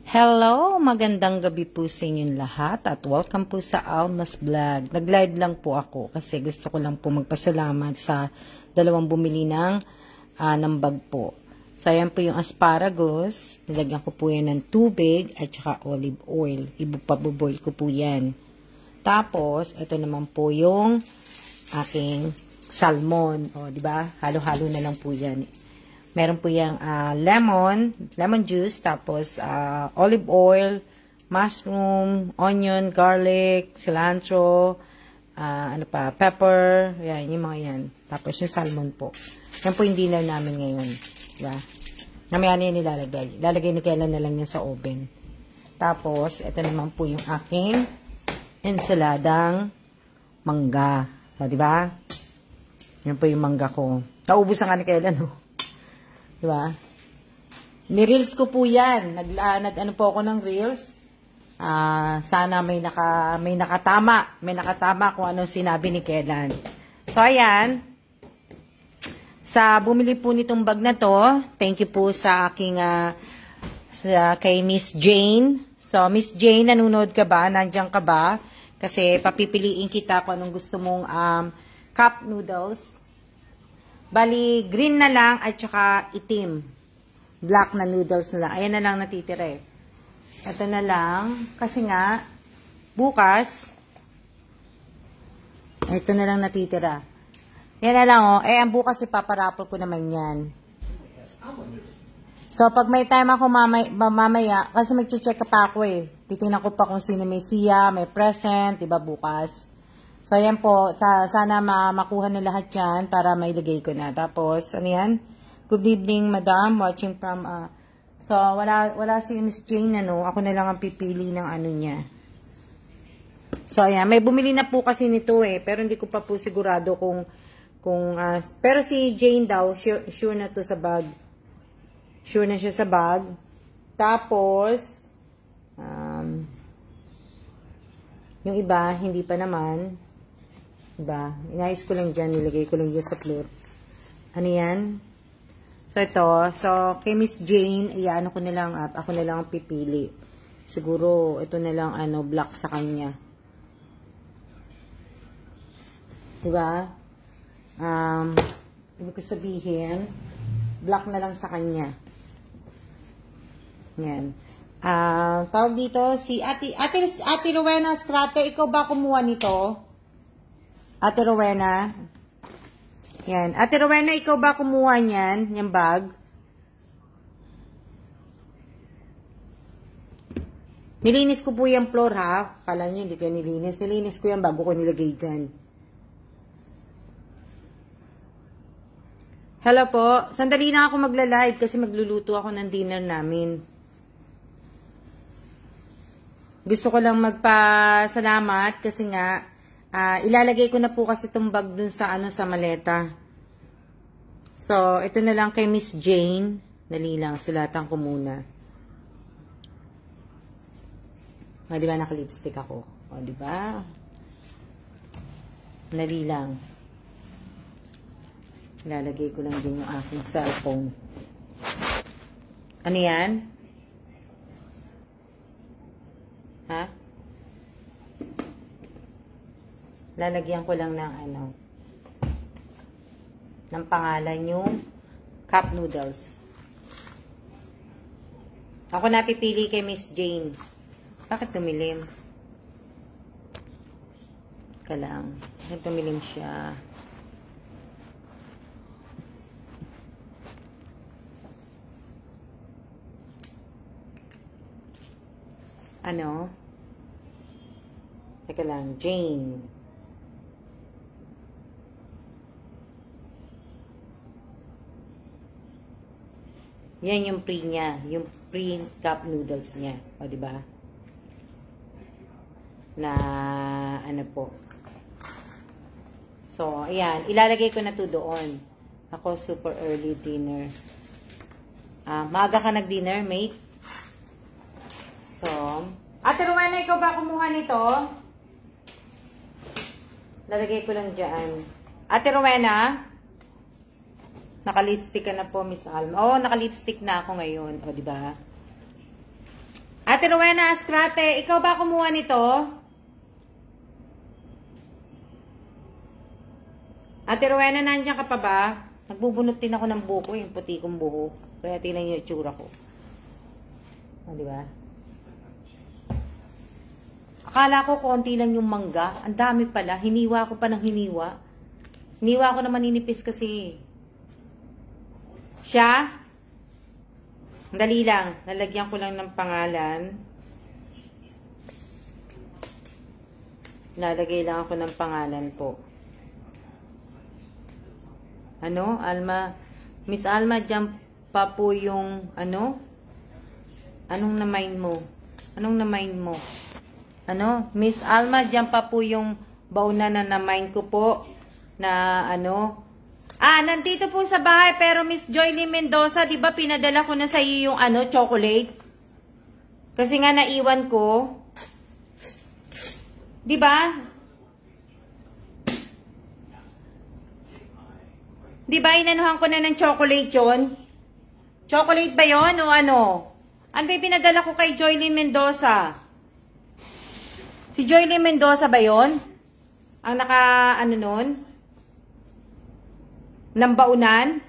Hello, magandang gabi po sa inyong lahat at welcome po sa Almas Vlog. Nag-live lang po ako kasi gusto ko lang po magpasalamat sa dalawang bumili ng bag po. So, ayan po yung asparagus. Nilagyan ko po yan ng tubig at saka olive oil. Ipaboboil ko po yan. Tapos, ito naman po yung aking salmon. O, diba? Halo-halo na lang po yan. Meron po yung lemon juice, tapos olive oil, mushroom, onion, garlic, cilantro, pepper, yan, yung mga yan. Tapos yung salmon po. Yan po yung dinner namin ngayon. Diba? Namaya na yan nilalagay. Lalagay ni Kailan na lang yan sa oven. Tapos, ito naman po yung aking ensaladang mangga. So, diba? Yan po yung mangga ko. Naubos na nga ni Kailan, oh. Diba? Ni-reels ko po yan. Nag-ano po ako ng reels. Sana may nakatama. May nakatama kung ano sinabi ni Kailan. So, ayan. Sa bumili po nitong bag na to, thank you po sa aking, kay Miss Jane. So, Miss Jane, nanonood ka ba? Nandiyan ka ba? Kasi papipiliin kita kung anong gusto mong cup noodles. Bali, green na lang at saka itim. Black na noodles na lang. Ayan na lang natitira eh. Ito na lang. Kasi nga, bukas, ito na lang natitira. Yan na lang oh. Eh, ang bukas ipaparapol ko naman yan. So, pag may time ako mamaya, kasi mag-check pa ako eh. Titingnan ko pa kung sino may siya, may present, diba bukas. So, ayan po. Sana makuha na lahat yan para mailagay ko na. Tapos, ano yan? Good evening, madam. Watching from, so, wala si Miss Jane, ano. Ako na lang ang pipili ng ano niya. So, ayan. May bumili na po kasi nito eh. Pero hindi ko pa po sigurado pero si Jane daw, sure na to sa bag. Sure na siya sa bag. Tapos, yung iba, hindi pa naman. Diba? Inayos ko lang dyan. Nilagay ko lang dyan sa floor. Ano yan? So, ito. So, kay Miss Jane, iyaano ko na lang up. Ako na lang ang pipili. Siguro, ito na lang, black sa kanya. Diba? Ibig ko sabihin, black na lang sa kanya. Yan. Tawag dito, si Ate Rowena Scrate, ikaw ba kumuha nito? Ate Rowena. Yan. Ate Rowena, ikaw ba kumuha niyan? Yung bag? Nilinis ko po yung floor ha. Kala nyo, hindi ko nilinis. Nilinis ko yung bago ko nilagay dyan. Hello po. Sandali na ako magla-live kasi magluluto ako ng dinner namin. Gusto ko lang magpasalamat kasi nga ilalagay ko na po kasi itong bag dun sa sa maleta. So, ito na lang kay Miss Jane. Dali lang, sulatan ko muna. O, diba naka-lipstick ako? O, diba? Dali lang. Ilalagay ko lang din yung aking cellphone. Ano yan? Ha? Lalagyan ko lang ng ng pangalan yung cup noodles. Ako napipili kay Miss Jane. Bakit tumilim? Ka lang. Bakit tumilim siya? Ano? Teka lang. Jane. Yan yung pre niya. Yung pre cup noodles niya. O, diba? Na, po. So, ayan. Ilalagay ko na to doon. Ako, super early dinner. Maaga ka nag-dinner, mate? So, Ate Rowena, ikaw ba kumuha nito? Lalagay ko lang dyan. Ate Rowena? Naka-lipstick ka na po, Miss Alma. Oo, naka-lipstick na ako ngayon. O, diba? Ate Rowena Ascrate, ikaw ba kumuha nito? Ate Rowena, nandiyan ka pa ba? Nagbubunot din ako ng buko, yung puti kong buhok. Kaya tingnan yung itsura ko. O, di ba? Akala ko konti lang yung mangga. Ang dami pala. Hiniwa ko pa ng hiniwa. Hiniwa ko na maninipis kasi. Siya? Dali lang. Nalagyan ko lang ng pangalan. Nalagay lang ako ng pangalan po. Ano? Alma. Miss Alma, dyan pa po yung, ano? Anong na-mind mo? Anong na-mind mo? Ano? Miss Alma, dyan pa po yung bauna na na-mind ko po. Na, ano? Nandito po sa bahay, pero Miss Joyly Mendoza, di ba pinadala ko na sa iyo yung, ano, chocolate? Kasi nga naiwan ko. Di ba? Di ba, inanuhan ko na ng chocolate yun? Chocolate ba yun o ano? Ano ba pinadala ko kay Joyly Mendoza? Si Joyly Mendoza ba yun? Ang ano nun? Nambaunan?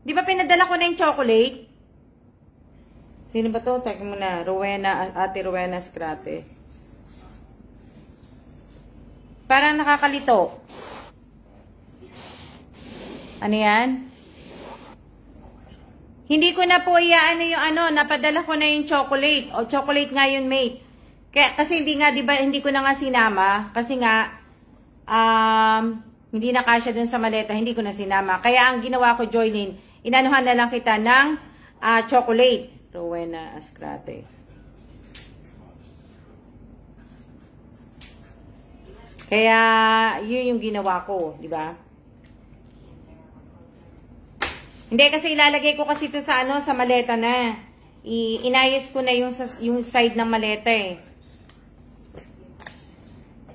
Di ba pinadala ko na yung chocolate? Sino ba to? Teka muna. Ate Rowena Ascrate. Parang nakakalito. Ano yan? Hindi ko na po ano yung ano, napadala ko na yung chocolate. O chocolate nga yun, mate. Kaya, kasi hindi nga, di ba, hindi ko na nga sinama. Kasi nga, hindi na kasya dun sa maleta, hindi ko na sinama. Kaya ang ginawa ko, Joylyn, inanuhan na lang kita ng chocolate. Rowena Ascrate. Kaya, yun yung ginawa ko, di ba? Hindi, kasi ilalagay ko kasi ito sa ano, sa maleta na. Inayos ko na yung side ng maleta eh.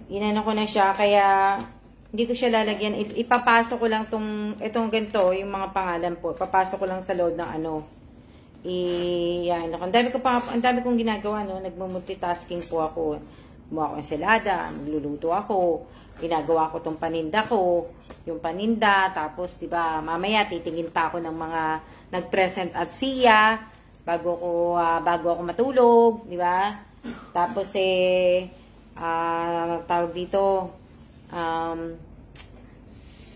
Inano ko na siya, kaya hindi ko siya lalagyan. Ipapasok ko lang itong ganito, yung mga pangalan po. Ipapasok ko lang sa load ng ano. Yan. Ang dami kong ginagawa, no? Nagmumultitasking po ako. Gumawa ko ng selada, magluluto ako. Ginagawa ko tong paninda ko, yung paninda, tapos 'di ba, mamaya titingin pa ako ng mga nag-present at siya bago ako matulog, 'di ba? Tapos tawag dito,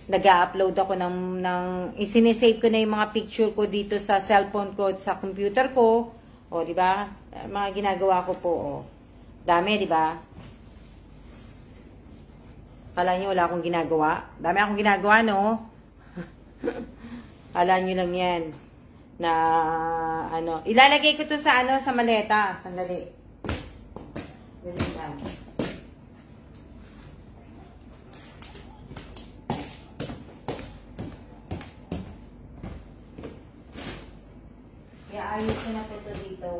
nag-upload ako ng isinesave ko na yung mga picture ko dito sa cellphone ko, sa computer ko. O, 'di ba? Mga ginagawa ko po, o. Dami, 'di ba? Kala nyo wala akong ginagawa? Dami akong ginagawa, no? Kala nyo lang yan. Na, ano. Ilalagay ko to sa, ano, sa maleta. Sandali. Dali lang. Kaya ayos ko na po ito dito.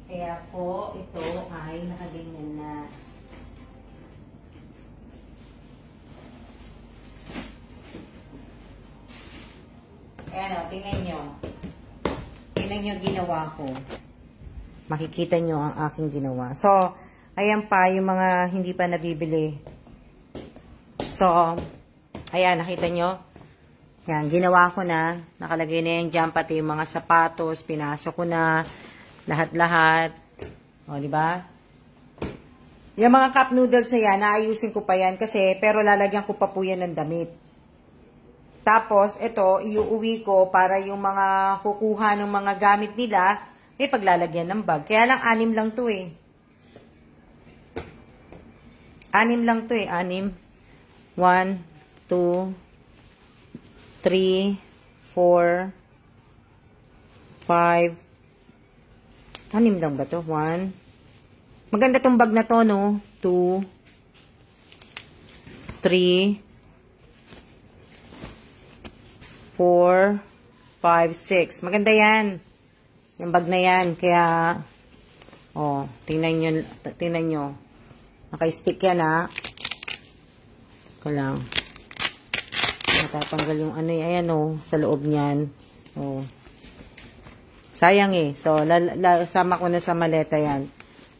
Kaya po, ito ay nakaganyan na. Ayan o, tingnan nyo. Tingnan nyo ginawa ko. Makikita nyo ang aking ginawa. So, ayan pa yung mga hindi pa nabibili. So, ayan, nakita nyo? Ayan, ginawa ko na. Nakalagay na yan dyan, pati yung mga sapatos. Pinasok ko na. Lahat-lahat. O, diba? Yung mga cup noodles na yan, naayusin ko pa yan kasi, pero lalagyan ko pa po yan ng damit. Tapos, ito, iuuwi ko para yung mga kukuha ng mga gamit nila, may paglalagyan ng bag. Kaya lang, 6 lang to eh. 6 lang to eh, 6. 1, 2, 3, 4, 5. 6 lang ba to? 1. Maganda tong bag na to, no? 2, 3, 4, 5, 6. Maganda yan. Yung bag na yan. Kaya, oh, tingnan nyo. Naka-stick yan, ha. Ito lang. Natatanggal yung ano, ayan, oh, sa loob niyan. Oh. Sayang eh. So, sama ko na sa maleta yan.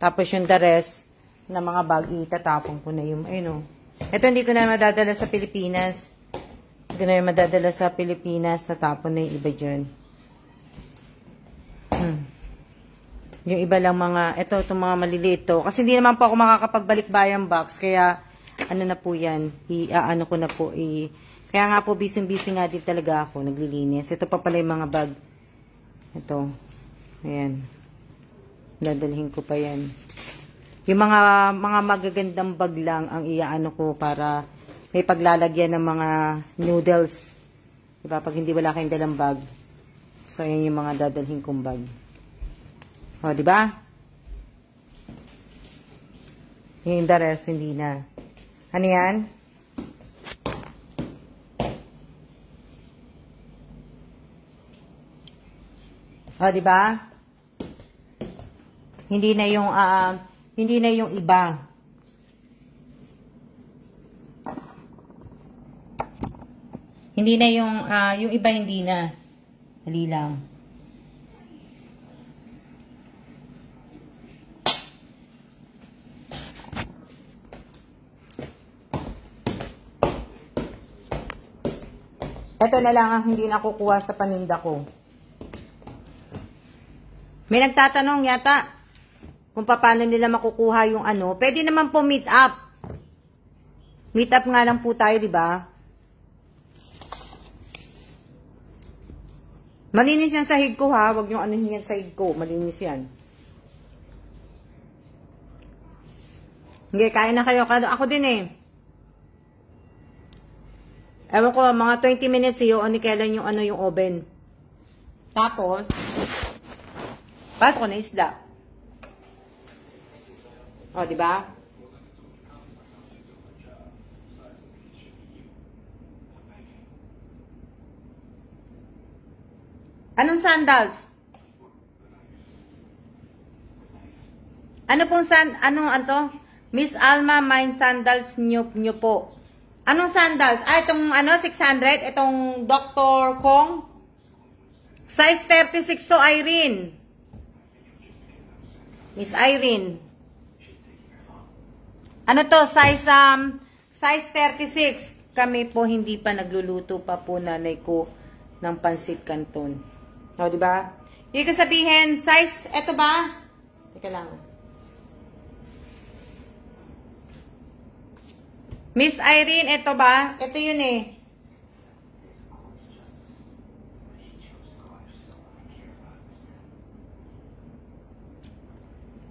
Tapos yung the rest na mga bag, itatapon ko na yung, ayun o. Ito hindi ko na madadala sa Pilipinas. Hindi ko na yung madadala sa Pilipinas. Natapon na yung iba dyan. Yung iba lang mga, itong mga maliliit to. Kasi hindi naman po ako makakapagbalik bayang box. Kaya, ano na po yan. Ano ko na po. Kaya nga po, busy-busy nga din talaga ako. Naglilinis. Ito pa pala yung mga bag. Ito. Ayan. Dadalhin ko pa yan. Yung mga magagandang bag lang ang iaano ko para may paglalagyan ng mga noodles. Diba? Pag hindi wala kayong dalang bag. So, ayan yung mga dadalhin kong bag. O, diba? Yung the rest, hindi na. Ano yan? O, diba? Hindi na yung iba. Hindi na yung iba hindi na. Dali lang. Ito na lang ang hindi nakukuha sa paninda ko. May nagtatanong yata kung paano nila makukuha yung ano. Pwede naman po meet up. Meet up nga lang po tayo, di ba? Malinis yan sahig ko ha. Huwag nyo anuhin yan sahig ko. Malinis yan. Hindi, kaya na kayo. Ako din eh. Ewan ko, mga 20 minutes yun, ni kailan yung yung oven. Tapos, pasok ko na isda. O, diba? Anong sandals? Ano pong ano? Miss Alma, mine sandals nyo po. Anong sandals? Itong 600, itong Dr. Kong. Size 36 to Irene. Miss Irene. Ano to? Size 36. Kami po hindi pa nagluluto pa po nanay ko ng pansit canton. O, diba? Yung sabihin, size, eto ba? Teka lang. Miss Irene, eto ba? Ito yun eh.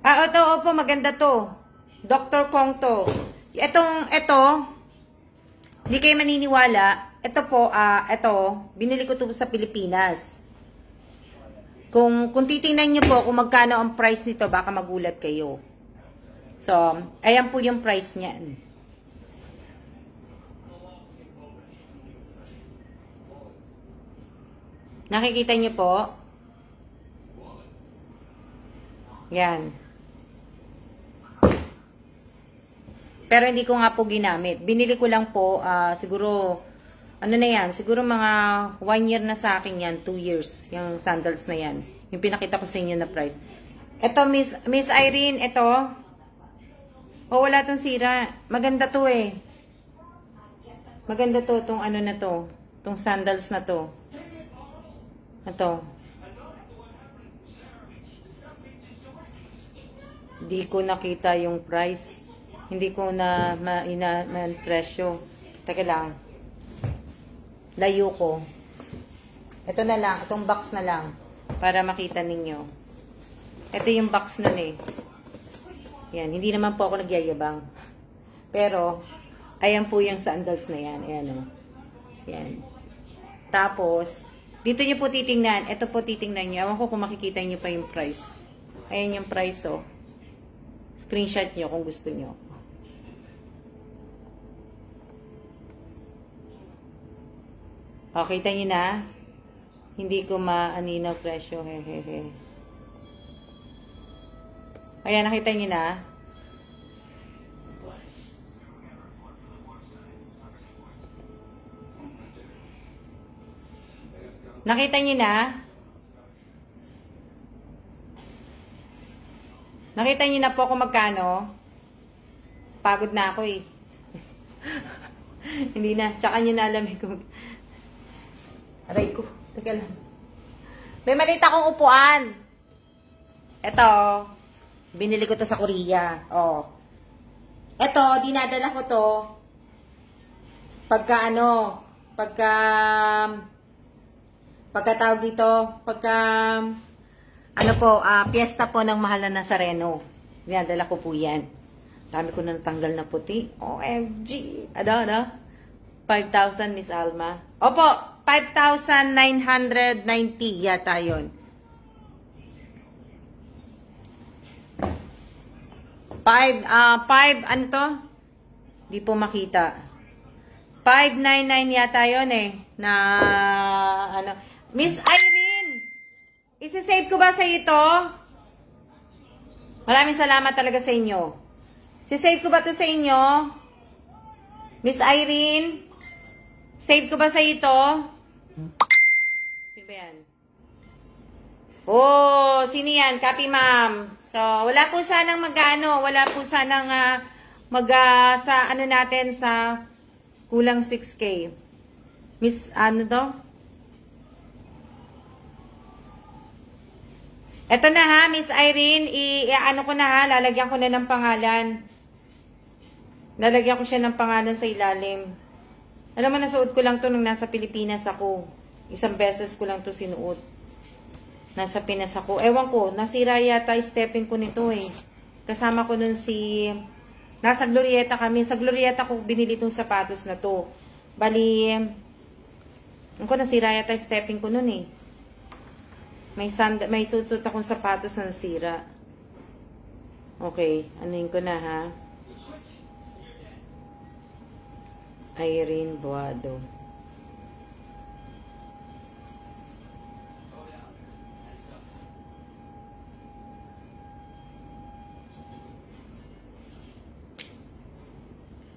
Ito, opo, maganda to. Dr. Kong to. Ito, hindi kayo maniniwala. Ito po, binili ko to sa Pilipinas. Kung titingnan nyo po kung magkano ang price nito, baka magulat kayo. So, ayan po yung price niyan. Nakikita niyo po? Yan. Pero hindi ko nga po ginamit. Binili ko lang po, siguro, ano na yan, siguro mga 1 year na sa akin yan, 2 years, yung sandals na yan. Yung pinakita ko sa inyo na price. Ito, Miss Irene, ito. Oh, wala tong sira. Maganda to eh. Maganda to, tong ano na to. Tong sandals na to. Ito. Hindi ko nakita yung price. Hindi ko na presyo. Teka lang. Layo ko. Ito na lang. Itong box na lang. Para makita ninyo. Ito yung box nun eh. Yan. Hindi naman po ako nagyayabang. Pero, ayan po yung sandals na yan. Ayan o. Yan. Tapos, dito nyo po titingnan. Ito po titingnan nyo. Ewan ko kung makikita nyo pa yung price. Ayan yung price oh. Screenshot nyo kung gusto nyo. O, kita nyo na. Hindi ko maaninaw presyo. Hehehe. Ayan, nakita nyo na. Nakita nyo na? Nakita niyo na po kung magkano? Pagod na ako eh. Hindi na. Tsaka niyo na alam kung... Aray ko. Teka lang. May maliit akong upuan. Ito. Binili ko to sa Korea. Oh. Ito, dinadala ko to. Pagkatawag dito, piyesta po ng mahal na Nazareno. Dinadala ko po yan. Dami ko na natanggal na puti. OMG. Ano? 5,000, Miss Alma. Opo, 5,990 yata yun. 5, ano to? Di po makita. 599 yata yun eh. Na, ano. Miss Irene! Isi-save ko ba sa ito? Maraming salamat talaga sa inyo. Isi-save ko ba ito sa inyo? Miss Irene? Save ko ba sa ito? Sino ba yan? Oh, sino yan? Copy, ma'am. So, wala po sanang wala po sanang sa ano natin sa kulang 6K. Miss, ano to? Eto na ha, Miss Irene, ano ko na ha, lalagyan ko na ng pangalan. Lalagyan ko siya ng pangalan sa ilalim. Alam mo, nasuot ko lang to nung nasa Pilipinas ako. Isang beses ko lang to sinuot. Nasa Pinas ako. Ewan ko, nasira yata stepping ko nito eh. Kasama ko nun nasa Glorieta kami. Sa Glorieta ko binili itong sapatos na to. Bali, nasira yata stepping ko nun eh. May suit akong sapatos na nasira. Okay, anuin ko na ha. Irene Boado.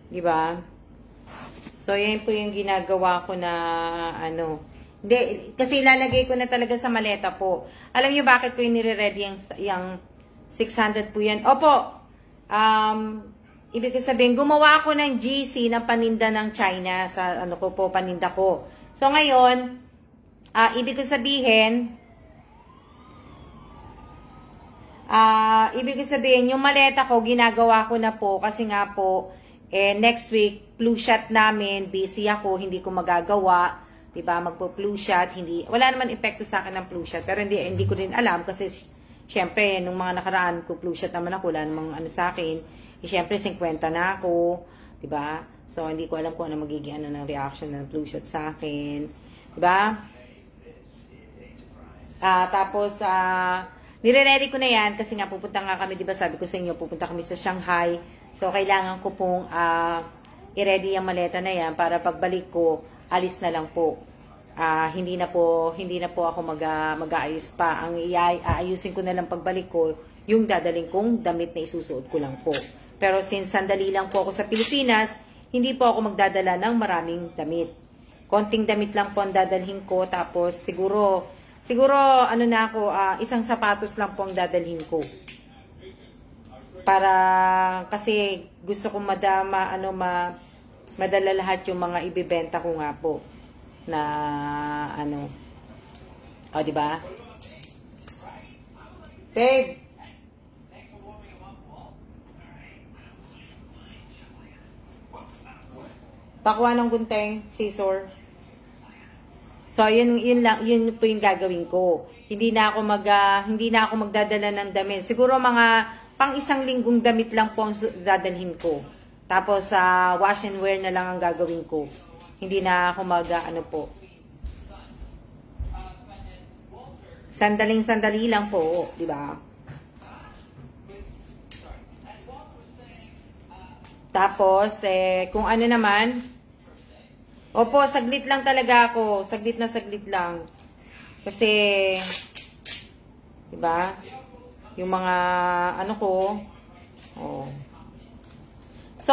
Diba? So, yan po yung ginagawa ko na, hindi, kasi ilalagay ko na talaga sa maleta po. Alam niyo bakit ko yung nire-ready yung 600 po yan? Opo, ibig sabihin, gumawa ako ng GC ng paninda ng China sa, paninda ko. So, ngayon, ibig sabihin, yung maleta ko, ginagawa ko na po, kasi nga po, next week, flu shot namin, busy ako, hindi ko magagawa, diba, magpo-flu shot, wala naman epekto sa akin ng flu shot, pero hindi ko rin alam, kasi, syempre, nung mga nakaraan ko, flu shot naman ako, wala namang sa akin, syempre, 50 na ako, diba, so, hindi ko alam kung ano magiging ng reaction ng flu shot sa akin, diba, tapos, nire-ready ko na yan, kasi nga, pupunta nga kami, diba, sabi ko sa inyo, pupunta kami sa Shanghai. So, kailangan ko pong i-ready yung maleta na yan para pagbalik ko, alis na lang po. Hindi na po ako mag-aayos pa. Ang aayusin ko na lang pagbalik ko, yung dadaling kong damit na isusuot ko lang po. Pero since sandali lang po ako sa Pilipinas, hindi po ako magdadala ng maraming damit. Konting damit lang po ang dadalhin ko. Tapos siguro isang sapatos lang po ang dadalhin ko. Para, kasi gusto kong madala lahat yung mga ibibenta ko nga po. Na, diba? Babe! Pakuha ng gunting, scissor. So, yun po yung gagawin ko. Hindi na ako magdadala ng damit. Siguro mga pang isang linggong damit lang po ang dadalhin ko. Tapos, wash and wear na lang ang gagawin ko. Hindi na ako po. Sandaling-sandali lang po, di ba? Tapos, kung ano naman, opo, saglit lang talaga ako. Saglit na saglit lang. Kasi, di ba? Yung mga, So,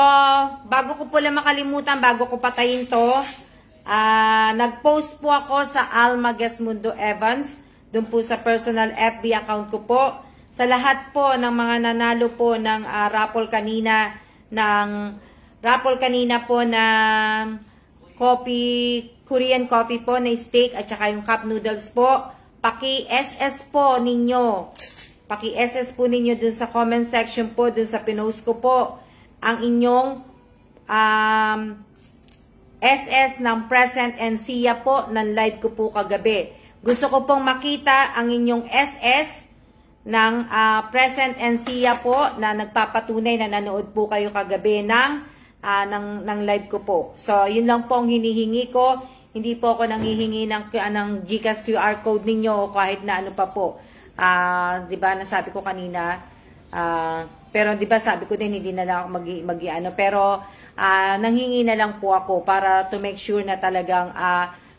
bago ko pala makalimutan, bago ko patayin to, nag-post po ako sa Alma Gesmundo Evans, dun po sa personal FB account ko po. sa lahat po ng mga nanalo po ng raffle kanina po ng Korean coffee po na steak at saka yung cup noodles po. Paki-SS po ninyo. Paki-SS po ninyo dun sa comment section po, dun sa pinost ko po ang inyong SS ng present and siya po ng live ko po kagabi. Gusto ko pong makita ang inyong SS ng present and siya po na nagpapatunay na nanood po kayo kagabi ng live ko po. So, yun lang po ang hinihingi ko. Hindi po ako nanghihingi ng GCash QR code ninyo o kahit na ano pa po. Diba, nasabi ko kanina, pero diba sabi ko din hindi na lang ako ano, pero nanghingi na lang po ako para to make sure na talagang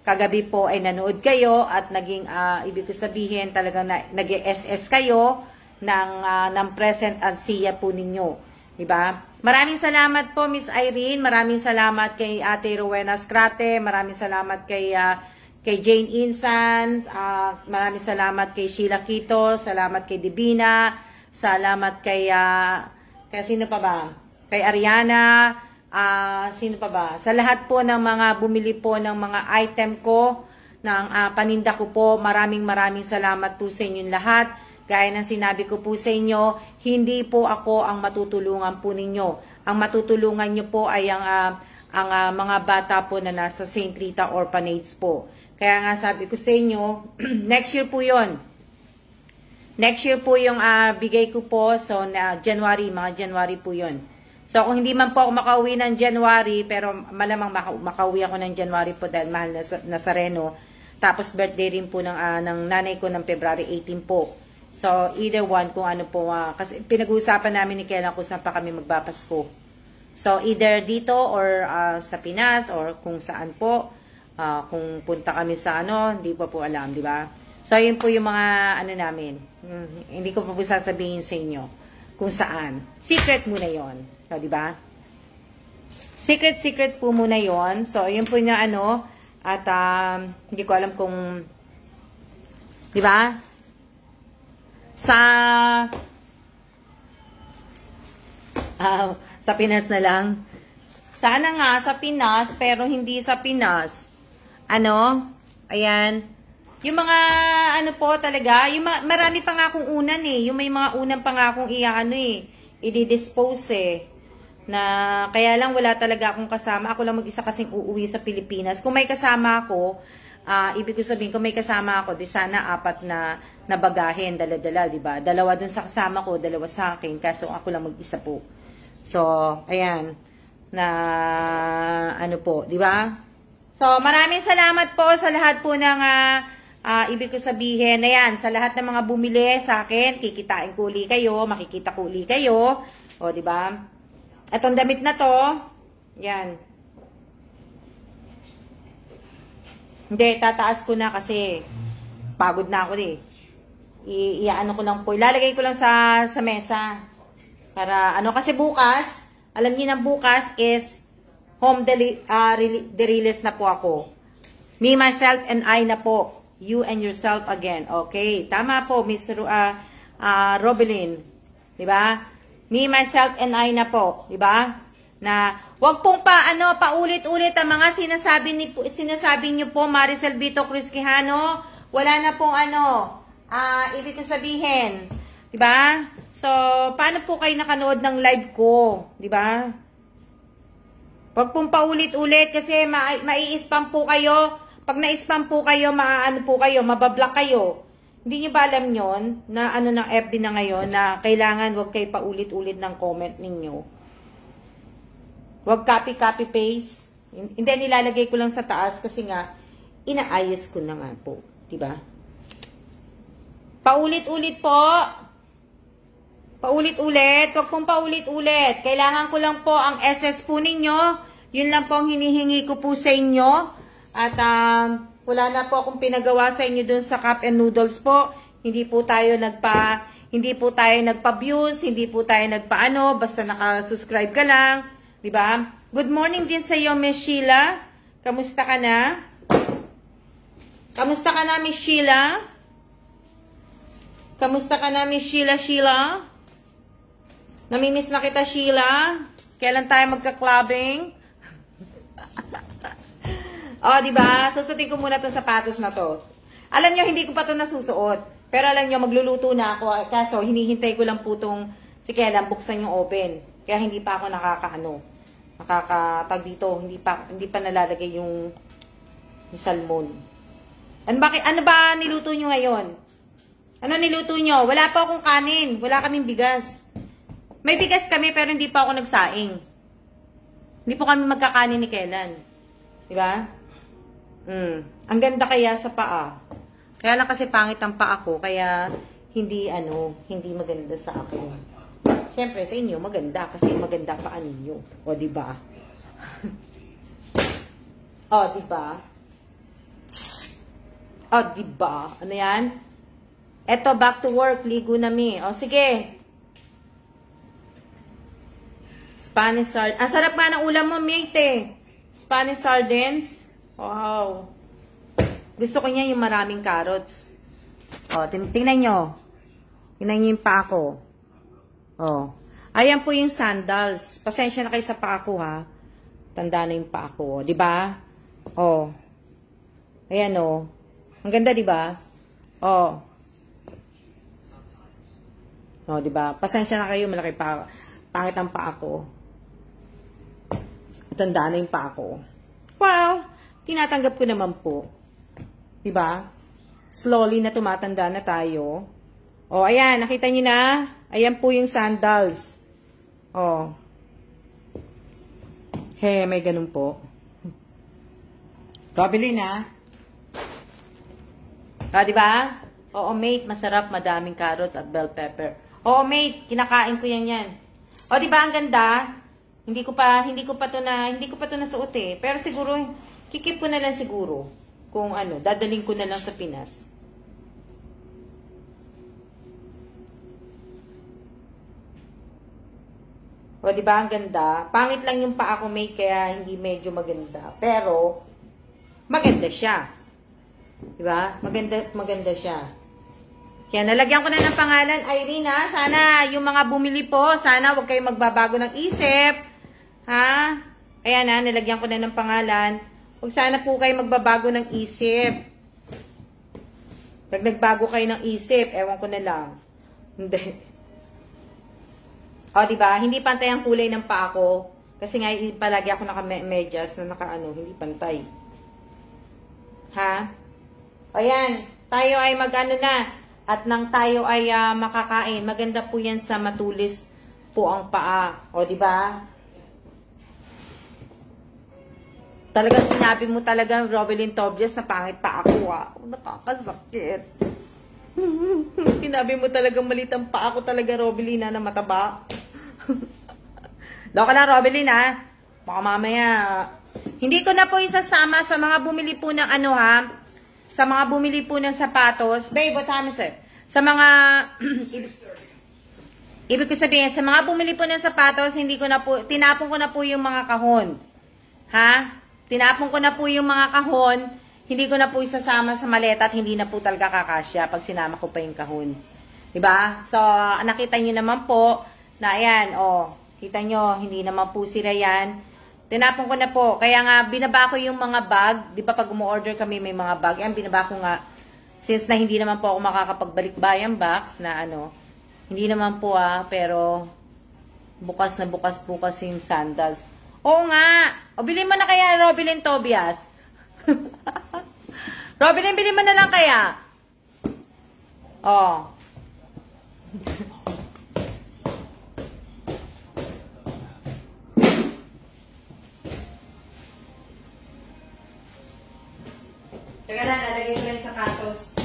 kagabi po ay nanood kayo at naging ibig ko sabihin talagang nag-SS kayo ng present at siya po ninyo, diba? Maraming salamat po Miss Irene, maraming salamat kay Ate Rowena Scrate, maraming salamat kay Jane Insan, maraming salamat kay Sheila Quito, salamat kay Divina, salamat kay sino pa ba? Kay Ariana, sino pa ba? Sa lahat po ng mga bumili po ng mga item ko, ng paninda ko po, maraming salamat po sa inyong lahat. Gaya ng sinabi ko po sa inyo, hindi po ako ang matutulungan po ninyo. Ang matutulungan nyo po ay ang mga bata po na nasa St. Rita Orphanage po. Kaya nga sabi ko sa inyo, next year po yon. Next year po yung bigay ko po. So, January, mga January po yon. So, kung hindi man po ako makauwi ng January, pero malamang makauwi ako ng January po dahil mahal na Nazareno. Tapos, birthday rin po ng nanay ko ng February 18 po. So, either one kung ano po. Kasi pinag-uusapan namin ni Kela kung saan pa kami magpapasko. So, either dito or sa Pinas or kung saan po. Kung punta kami sa hindi pa po alam, di ba? So, yun po yung mga namin. Hindi ko pa po sasabihin sa inyo kung saan. Secret muna yon, so, di ba? Secret po muna yon. So, yun po yung at hindi ko alam kung, di ba? Sa Pinas na lang. Sana nga sa Pinas, pero hindi sa Pinas. Ayan. Yung mga, po talaga, yung marami pa nga akong unan yung may mga unan pa nga akong i-dispose na kaya lang wala talaga akong kasama. Ako lang mag-isa kasing uuwi sa Pilipinas. Kung may kasama ako, ibig ko sabihin, kung may kasama ako, di sana 4 na bagahin, dala-dala, di ba? 2 dun sa kasama ko, 2 sa akin, kaso ako lang mag-isa po. So, ayan, po, di ba? So, maraming salamat po sa lahat po ng, ibig ko sabihin, ayan, sa lahat ng mga bumili sa akin, kikitain ko uli kayo, makikita ko uli kayo, o, di ba? Itong damit na to, yan. Hindi, tataas ko na kasi pagod na ako Iyaano ko lang po. Ilalagay ko lang sa mesa. Para kasi bukas, alam niyo na bukas is home release na po ako. Me, myself, and I na po. You and yourself again. Okay. Tama po, Mr. Robelin. Diba? Me, myself, and I na po. Diba? Na wag pong paulit-ulit ang mga sinasabi niyo po, Maricel Vito Cruz Quijano. Wala na pong ibig ko sabihin. Diba? So, paano po kayo nakanood ng live ko? Diba? Wag pong paulit-ulit kasi mai-spam po kayo. Pag na-spam po kayo, mabablock kayo. Hindi niyo ba alam yon na ng FB na ngayon na kailangan wag kayo paulit-ulit ng comment ninyo. Wag copy, paste. Hindi, nilalagay ko lang sa taas kasi nga, inaayos ko na nga po. Diba? Paulit-ulit po. Paulit-ulit. Wag pong paulit-ulit. Kailangan ko lang po ang SS po ninyo. Yun lang po ang hinihingi ko po sa inyo. At wala na po akong pinagawa sa inyo dun sa cup and noodles po. Hindi po tayo nagpa-views, hindi po tayo basta naka-subscribe ka lang. Diba? Good morning din sa iyo, Miss Sheila. Kamusta ka na? Kamusta ka na, Miss Sheila? Kamusta ka na, Miss Sheila? Namimiss na kita, Sheila. Kailan tayo magka-clubbing? Oh, diba? Susutin ko muna itong sapatos na to. Alam nyo, hindi ko pa ito nasusuot. Pero alam nyo, magluluto na ako. Kaso, hinihintay ko lang po itong si Kailan buksan yung oven. Kaya hindi pa ako nakakatag dito. Hindi pa nalalagay yung salmon. Ano ba niluto nyo ngayon? Ano niluto nyo? Wala pa akong kanin. Wala kaming bigas. May bigas kami pero hindi pa ako nagsaing. Hindi po kami magkakanin ni Kailan. Diba? Ang ganda kaya sa paa. Kaya lang kasi pangit ang paa ko. Kaya hindi maganda sa akin. Siyempre sa inyo maganda kasi maganda paa ninyo. O diba? O diba? O diba? Ano yan? Eto, back to work. Ligo na mi. O sige. Spanish sardines. Ang sarap nga ng ulam mo, mate. Spanish sardines. Wow. Gusto ko niya yung maraming carrots. O, tingnan nyo. Tingnan nyo yung paa ko. O. Ayan po yung sandals. Pasensya na kayo sa paa ko, ha. Tanda na yung paa ko. Diba? O. Ayan, o. Ang ganda, diba? O. O, diba? Pasensya na kayo. Malaki pa. Pangit ang paa ko. Tanda na yung paa ko. Well, tinatanggap ko naman po. Diba? Slowly na tumatanda na tayo. O, ayan. Nakita nyo na? Ayan po yung sandals. O. Hey, may ganun po. Kabili na. O, diba? Oo, mate. Masarap. Madaming carrots at bell pepper. Oo, mate. Kinakain ko yan. O, diba? Ang ganda. Hindi ko pa to nasuot eh. Pero siguro, kikip ko na lang siguro. Kung ano, dadaling ko na lang sa Pinas. O, diba? Ang ganda. Pangit lang yung paa ko, mate, kaya hindi medyo maganda. Pero, maganda siya. Diba? Maganda siya. Kaya nalagyan ko na ng pangalan, Irene, ha? Sana yung mga bumili po, sana huwag kayong magbabago ng isip. Ha? Ayan na, nilagyan ko na ng pangalan. Huwag sana po kayo magbabago ng isip. Pag nagbago kayo ng isip, ewan ko na lang. Hindi. O, diba? Hindi pantay ang kulay ng paa ko. Kasi nga, palagi ako naka-medyas na hindi pantay. Ha? O, yan. Tayo ay mag-ano na. At nang tayo ay makakain. Maganda po yan sa matulis po ang paa. O, diba? Talagang sinabi mo talaga, Robelyn Tobias, na pangit pa ako, ah. Nakakasakit. Sinabi mo talagang malit ang paa ko talaga, Robelyn, na mataba. Loko lang, Robelyn, ha. Baka mamaya. Hindi ko na po isasama sa mga bumili po ng sa mga bumili po ng sapatos. Babe, what time is it? Sa mga, ibig ko sabihin, sa mga bumili po ng sapatos, tinapon ko na po yung mga kahon. Ha? Tinapon ko na po yung mga kahon, hindi ko na po isasama sa maleta at hindi na po talaga kakasya pag sinama ko pa yung kahon. Diba? So, nakita nyo naman po na ayan, kita nyo, hindi naman po sila yan. Tinapon ko na po. Kaya nga, binaba ko yung mga bag. Di ba pag umu-order kami may mga bag, yan, binaba ko nga. Since na hindi naman po ako makakapagbalik bayang box na hindi naman po pero bukas na bukas yung sandals. Oo nga. O, bilhin mo na kaya, Robelyn Tobias. Robelyn, bilhin mo na lang kaya. O. Teka lang, nalagay ko lang sa katos.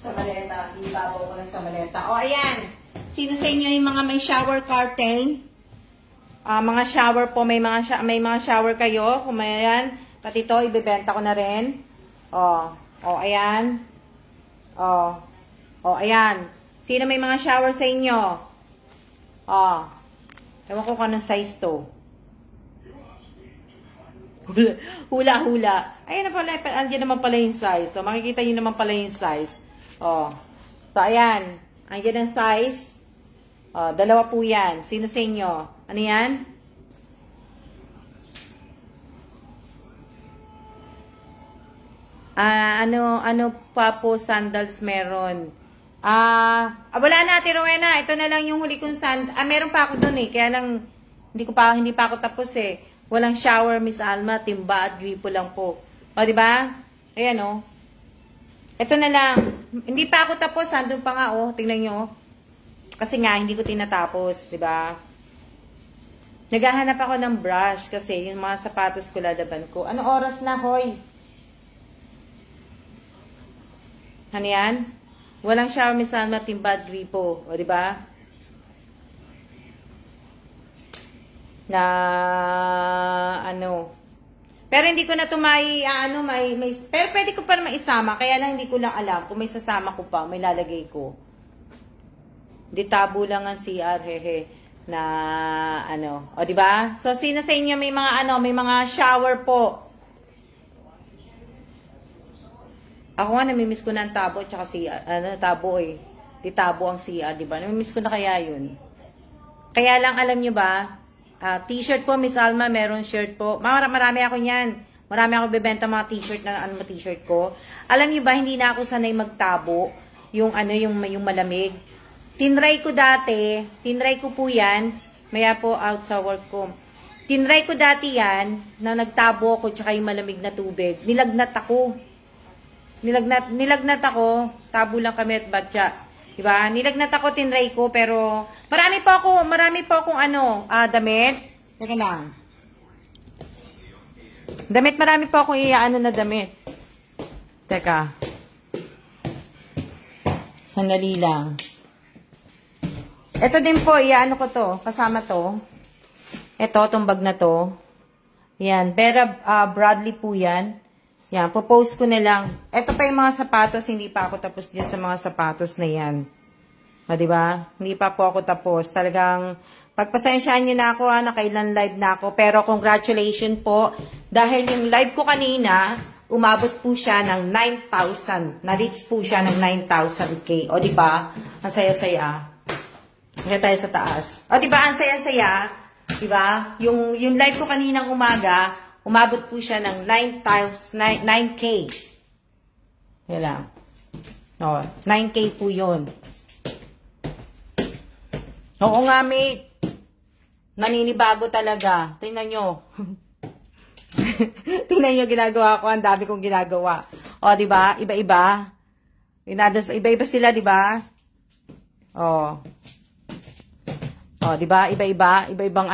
Sa maleta. Ibabaw ko lang sa maleta. O, ayan. Sino sa inyo yung mga may shower curtain? Mga shower po, may mga shower kayo. Kung may yan, pati ito, ibebenta ko na rin. Ayan. Ayan. Sino may mga shower sa inyo? Ewan ko kung anong size to. Hula-hula. Ayan na pala, andyan naman pala yung size. So, makikita nyo naman pala yung size. So, ayan. Ayan ang size. Dalawa po yan. Sino sa inyo? Ano yan? Ano pa po sandals meron? Wala na, Ate Rowena. Ito na lang yung huli kong meron pa ako dun eh. Kaya lang, hindi pa ako tapos eh. Walang shower, Miss Alma. Timba at gripo lang po. O, diba? Ayan o. Ito na lang. Hindi pa ako tapos. Andun pa nga o. Tingnan nyo o. Kasi nga, hindi ko tinatapos. Diba? Naghahanap ako ng brush. Kasi yung mga sapatos ko lalaban ko. Ano oras na, hoy? Ano yan? Walang shower, Miss Alma, timba at gripo. O, diba? Na pero hindi ko na ito pero pwede ko pa naman isama, kaya lang hindi ko lang alam kung may sasama ko pa, may lalagay ko. Di tabo lang ang CR, hehe, na o di ba? So sino sa inyo may mga may mga shower po? Ako nga namimiss ko na ang tabo at saka CR, tabo eh. Di tabo ang CR, di ba? Namimiss ko na kaya yun. Kaya lang alam nyo ba, t-shirt po, Miss Alma, meron shirt po. Marami ako niyan. Marami ako bebenta mga t-shirt na t-shirt ko. Alam niyo ba, hindi na ako sanay magtabo. Yung malamig. Tinry ko po yan. Maya po out sa work ko. Tinry ko dati yan, na nagtabo ako, tsaka yung malamig na tubig. Nilagnat ako. Nilagnat ako. Tabo lang kami at batya. Diba? Nilagnat ako, tinry ko, pero marami po akong damit. Teka lang. Marami po akong na damit. Teka. Sandali lang. Ito din po, ko to. Kasama to. Ito, itong bag na to. Yan. Vera Bradley po yan. Yan, popost ko na lang. Ito pa yung mga sapatos, hindi pa ako tapos dyan sa mga sapatos na yan. Diba? Hindi pa po ako tapos. Talagang, pagpasensyaan nyo na ako, nakailan live na ako. Pero congratulations po. Dahil yung live ko kanina, umabot po siya ng 9,000. Na-reach po siya ng 9,000K. O diba? Ang saya-saya. Kaya tayo sa taas. O diba? Ang saya-saya. Diba? Yung live ko kaninang umaga, umabot po siya ng 9K. Yan lang. O, 9K po yun. Oo nga, mate. Naninibago talaga. Tingnan nyo. Tingnan nyo ginagawa ko. Ang dami kong ginagawa. O, diba? Iba-iba. Iba-iba sila, diba? O. O, diba? Iba-iba. Iba-ibang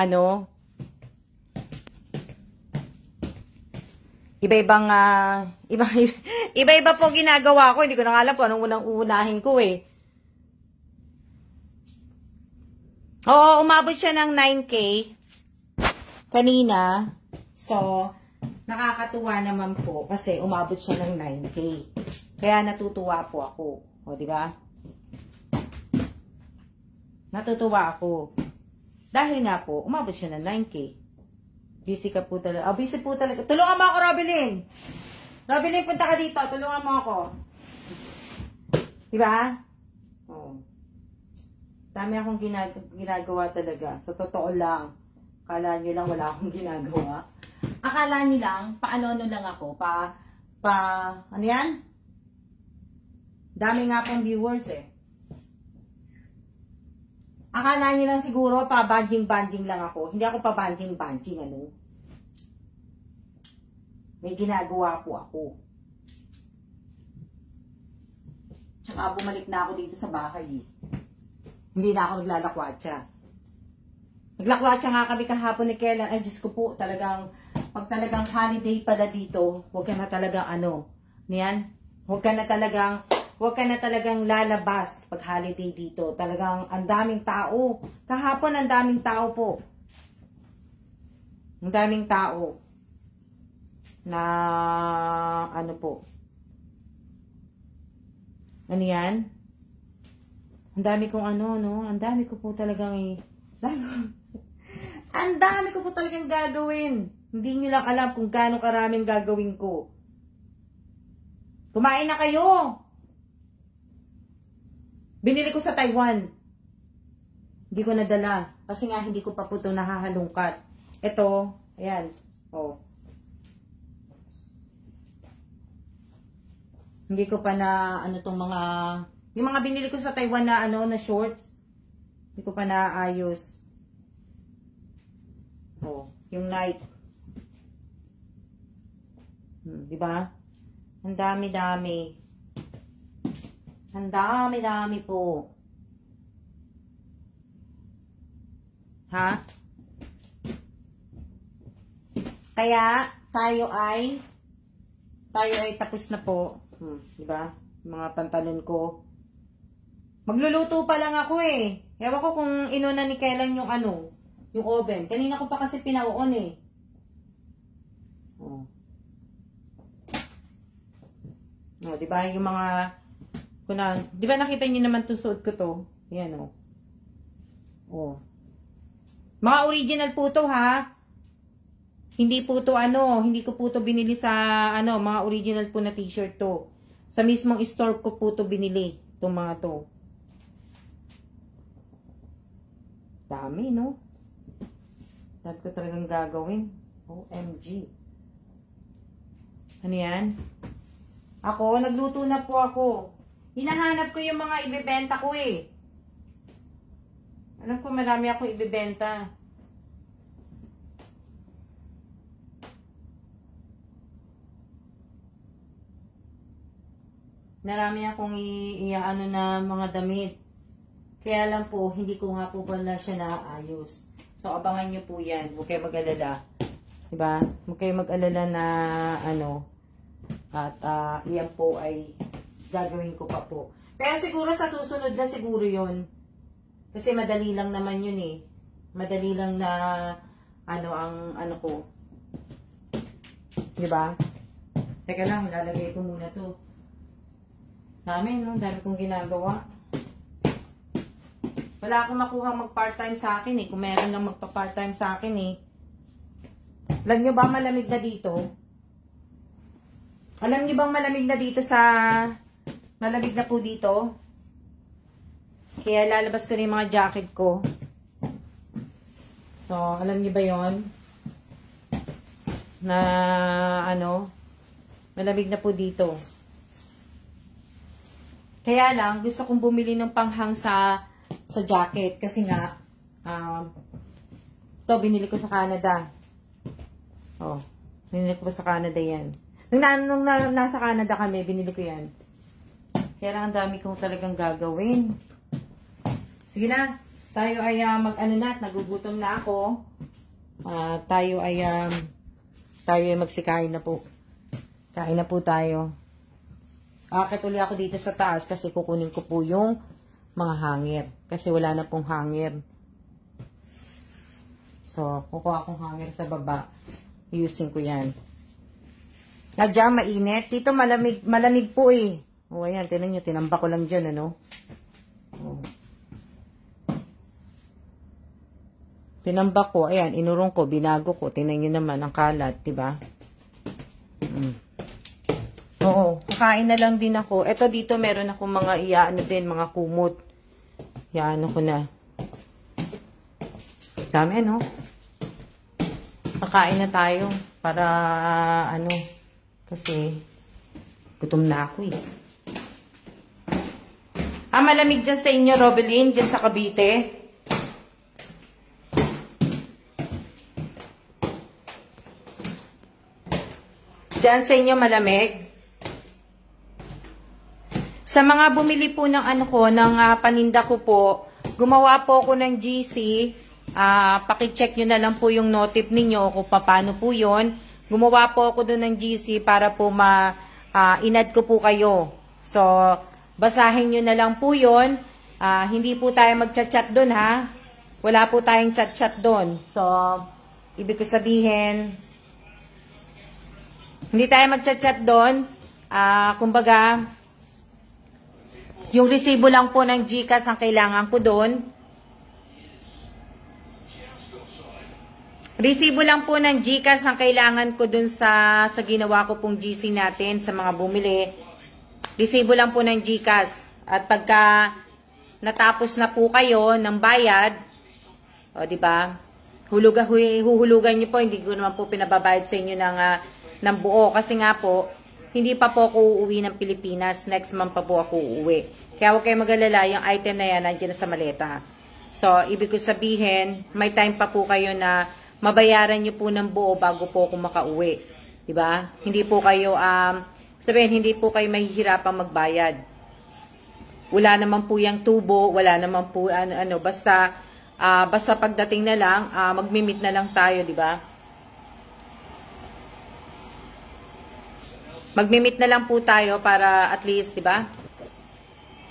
iba-iba po ginagawa ko. Hindi ko na alam kung anong unang-uunahin ko eh. Oo, umabot siya ng 9K kanina. So, nakakatuwa naman po kasi umabot siya ng 9K. Kaya natutuwa po ako. O, di ba? Natutuwa ako. Dahil nga po, umabot siya ng 9K. Busy ka po talaga. Busy po talaga. Tulungan mo ako, Robilyn! Robilyn, punta ka dito. Tulungan mo ako. Di ba? Oo. Dami akong ginagawa talaga. Sa totoo lang. Akala nyo lang wala akong ginagawa. Akala nyo lang, paano lang ako. Ano yan? Dami nga pong viewers eh. Akala nyo lang siguro, pa-banding-banding lang ako. Hindi ako pa-banding-banding, May ginagawa po ako. Tsaka bumalik na ako dito sa bahay eh. Hindi na ako naglalakwatsa. Naglakwatsa nga kami kahapon ni Kellen. Ay, Diyos ko po, pag talagang holiday pala dito, huwag ka na talagang niyan? Huwag ka na talagang lalabas pag holiday dito. Talagang ang daming tao. Kahapon ang daming tao po. Ang daming tao. Na, po. Ano yan? Ang dami kong ang dami ko po talagang ang dami ko po talagang gagawin. Hindi nyo lang alam kung gaano karaming gagawin ko. Kumain na kayo! Binili ko sa Taiwan. Hindi ko nadala. Kasi nga, hindi ko pa po ito nahahalungkat. Ito, ayan. Oh. Hindi ko pa na, ano tong mga, yung mga binili ko sa Taiwan na, ano, na shorts. Hindi ko pa naayos. Oh, yung night. Diba? Ang dami-dami. Ang dami-dami po. Ha? Kaya, tayo ay tapos na po. Diba? Mga pantalon ko. Magluluto pa lang ako eh. Ewan ko kung inuna ni Kailan yung ano, yung oven. Kanina ko pa kasi pinauon eh. Oh. Oh, diba? Yung mga, diba nakita niyo naman itong suot ko to? Yan oh. Oh. Mga original po to ha. Hindi po to ano, hindi ko po to binili sa ano, mga original po na t-shirt to. Sa mismong store ko po to binili, itong mga to. Dami, no? Dami ko talagang gagawin. OMG. Ano yan? Ako, nagluto na po ako. Hinahanap ko yung mga ibebenta ko eh. Alam ko marami ako ibebenta. Marami akong iaano na mga damit. Kaya lang po, hindi ko nga po pala siya naayos. So, abangan nyo po yan. Huwag kayo mag-alala. Diba? Huwag kayo mag-alala na ano. At yan po ay gagawin ko pa po. Pero siguro sa susunod na siguro yon. Kasi madali lang naman yun eh. Madali lang na ano ang ano ko. Diba? Teka lang, ilalagay ko muna to. Dami, no? Dami kong ginagawa. Wala akong makuha mag-part-time sa akin eh. Kung meron lang magpa-part-time sa akin eh. Alam nyo ba malamig na dito? Alam nyo bang malamig na dito sa... Malamig na po dito? Kaya lalabas ko na yung mga jacket ko. So, alam nyo ba yon? Na ano? Malamig na po dito. Kaya lang, gusto kong bumili ng panghang sa jacket. Kasi nga, to binili ko sa Canada. Oh, binili ko sa Canada yan. Nung nasa Canada kami, binili ko yan. Kaya lang, ang dami kong talagang gagawin. Sige na, tayo ay mag-ano na, nagugutom na ako. Tayo ay magsikain na po. Kain na po tayo. Akit ulit ako dito sa taas kasi kukunin ko po yung mga hangir. Kasi wala na pong hangir. So, kukuha akong hangir sa baba. Iusin ko yan. Nadya, mainit. Dito malamig po eh. O, ayan, tinan nyo, tinamba ko lang dyan, ano? O. Tinamba ko, ayan, inurong ko, binago ko. Tinan nyo naman, ang kalat, diba? Oo, kakain na lang din ako. Ito dito meron ako mga iaano din, mga kumot. Iaano ko na. Dami, no? Kakain na tayo para ano, kasi gutom na ako eh. Malamig dyan sa inyo, Robelyn, dyan sa Cavite. Dyan sa inyo malamig. Sa mga bumili po ng ano ko, ng paninda ko po, gumawa po ako ng GC. Paki-check nyo na lang po yung notif ninyo kung paano po yun. Gumawa po ako doon ng GC para po inad ko po kayo. So, basahin nyo na lang po yun. Hindi po tayo mag-chat-chat doon ha. Wala po tayong chat-chat doon. So, ibig ko sabihin, hindi tayo mag-chat-chat doon. Kumbaga, yung resibo lang po ng GCash ang kailangan ko doon. Resibo lang po ng GCash ang kailangan ko doon sa ginawa ko pong GC natin sa mga bumili. Resibo lang po ng GCash. At pagka natapos na po kayo ng bayad, o di ba? Huhulugan niyo po, hindi ko naman po pinababayad sa inyo ng buo kasi nga po, hindi pa po ako uuwi ng Pilipinas, next month pa po ako uuwi. Kaya huwag kayo mag-alala, yung item na yan nandiyan na sa maleta. So, ibig ko sabihin, may time pa po kayo na mabayaran niyo po ng buo bago po ako makauwi. Di ba? Hindi po kayo, hindi po kayo mahihirapang magbayad. Wala naman po yung tubo, wala naman po basta pagdating na lang, magmi-meet na lang tayo, di ba? Magmi-meet na lang po tayo para at least, di ba?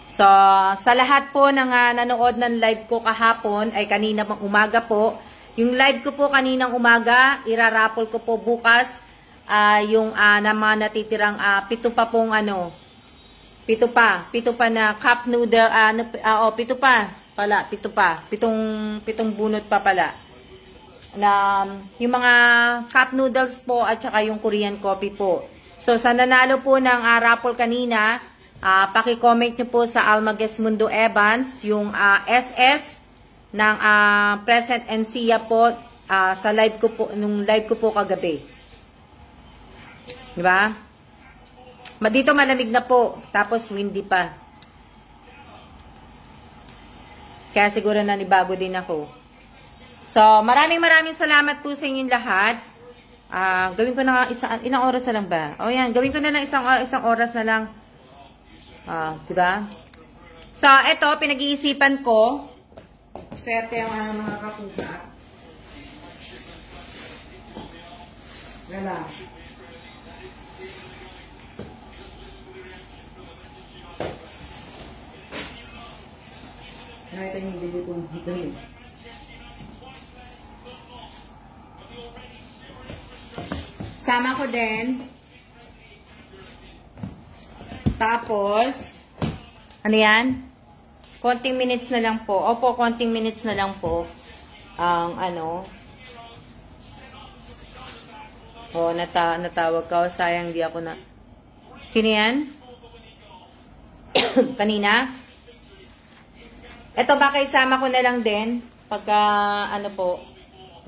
So, sa lahat po ng nanood ng live ko kahapon, ay kanina pang umaga po, yung live ko po kaninang umaga, irarapol ko po bukas, yung na mga natitirang, pito pa na cup noodle, pitong bunot pa pala. Na, yung mga cup noodles po at saka yung Korean coffee po. So, sa nanalo po ng raffle kanina, paki-comment nyo po sa Almaguez Mundo Evans, yung SS ng Present and Sia po, sa live ko po, nung live ko po kagabi. Diba? Dito malamig na po, tapos windy pa. Kaya siguro nanibago din ako. So, maraming salamat po sa inyong lahat. Gawin ko na ilang oras na lang ba? O yan, gawin ko na lang isang oras na lang. Diba? So, eto, pinag-iisipan ko. Swerte ang mga kapuga. Wala. Nakita niyo yung video kong hito. Sama ko din. Tapos, ano yan? Konting minutes na lang po. Opo, konting minutes na lang po. Ang natawag ka. Sayang di ako na. Sino yan? Kanina? Ito baka isama ko na lang din. Pagka,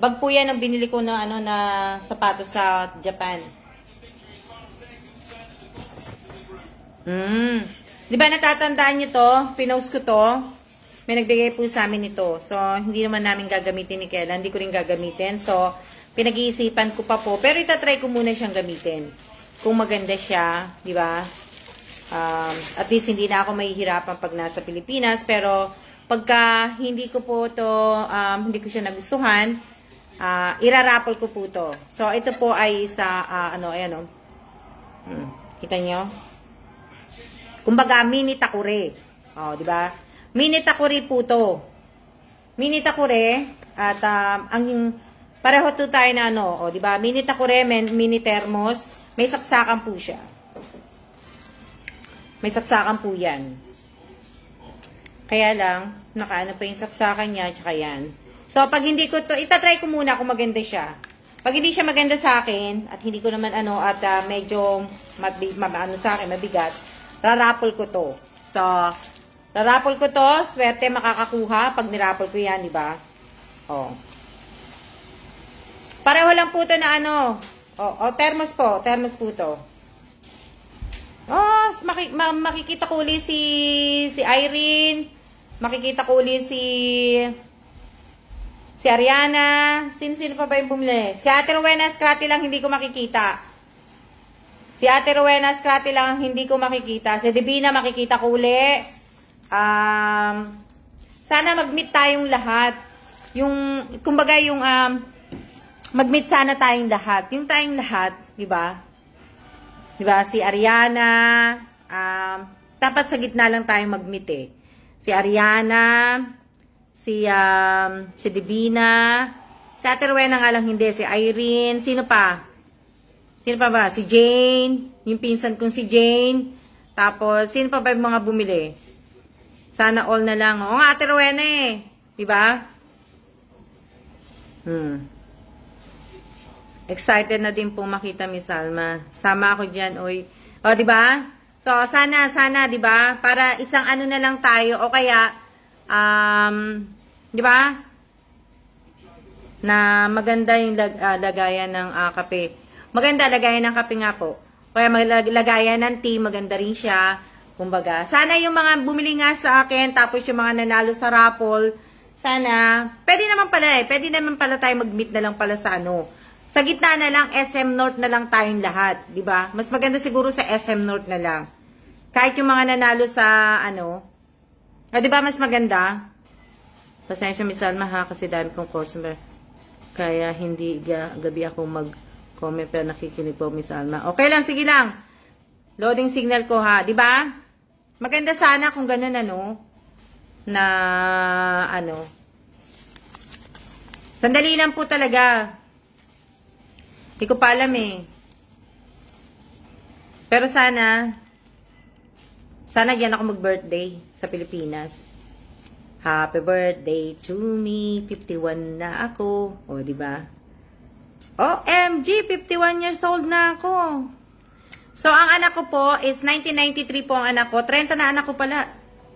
bag po yan ang binili ko na, na sapatos sa Japan. Di ba natatandaan nyo to? Pinost ko to. May nagbigay po sa amin ito. So, hindi naman namin gagamitin ni Kela. Hindi ko rin gagamitin. So, pinag-iisipan ko pa po. Pero itatry ko muna siyang gamitin. Kung maganda siya, di ba? At least hindi na ako mahihirapan pag nasa Pilipinas. Pero, pagka hindi ko po to, hindi ko siya nagustuhan, irarapol ko po to. So, ito po ay sa, ayan o. Kita nyo? Kumbaga, mini takure. O, di ba? Mini takure po to. Mini takure, at pareho to tayo na o, di ba? Mini takure, mini thermos, may saksakan po siya. May saksakan po yan. Kaya lang, nakaano pa yung saksakan niya, tsaka yan. So, pag hindi ko to, itatry ko muna kung maganda siya. Pag hindi siya maganda sa akin, at hindi ko naman medyo sa akin, mabigat, rarapol ko to. So, rarapol ko to, swerte makakakuha pag nirapol ko yan, di ba? O. Pareho lang po to na thermos po to. Oh, makikita ko ulit si Irene. Makikita ko ulit si Ariana. Sino pa ba yung bumili? Si Ate Rowena Scratty lang hindi ko makikita. Si Ate Rowena Scratty lang hindi ko makikita. Si Divina makikita ko uli. Sana mag-meet tayong lahat. Kumbaga mag-meet sana tayong lahat. Yung tayong lahat, di ba? Di ba? Si Ariana, dapat sa gitna lang tayong mag-meet eh. Si Ariana, si Divina, si Ate Rowena nga lang hindi, si Irene, sino pa? Sino pa ba? Si Jane, yung pinsan kong si Jane. Tapos, sino pa ba yung mga bumili? Sana all na lang. Oo nga, Ate Rowena eh. Diba? Excited na din po makita Miss Salma. Sama ako dyan, oy. O, diba? So, sana, diba? Para isang na lang tayo. O kaya, Di ba? Na maganda yung lagayan ng kape. Maganda lagayan ng kape nga po. Kaya lagayan ng tea, maganda rin siya. Kumbaga, sana yung mga bumili nga sa akin, tapos yung mga nanalo sa raffle, sana, pwede naman pala tayo mag-meet na lang pala sa ano. Sa gitna na lang, SM North na lang tayong lahat, di ba? Mas maganda siguro sa SM North na lang. Kahit yung mga nanalo sa ano, di ba mas maganda? Pasensya Miss Alma ha, kasi dami kong customer. Kaya hindi gabi ako mag-comment, pero nakikinig po Miss Alma. Okay lang, sige lang. Loading signal ko ha, di ba? Maganda sana kung ganun ano, na ano. Sandali lang po talaga. Hindi ko pa alam eh. Pero sana diyan ako mag-birthday sa Pilipinas. Happy birthday to me. 51 na ako. O, di ba? OMG, 51 years old na ako. So, ang anak ko po is 1993 po ang anak ko. 30 na anak ko pala.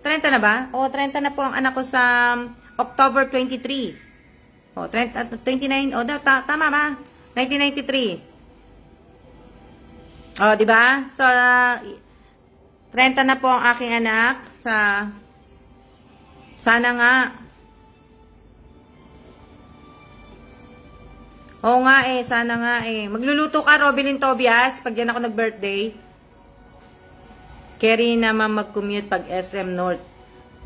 30 na ba? O, 30 na po ang anak ko sa October 23. O, 29. O, tama ba? 1993. O, di ba? So, 30 na po ang aking anak sa... Sana nga. Oo nga eh, sana nga eh. Magluluto ka, Robilyn Tobias, pag yan ako nag-birthday. Carry naman mag-commute pag SM North.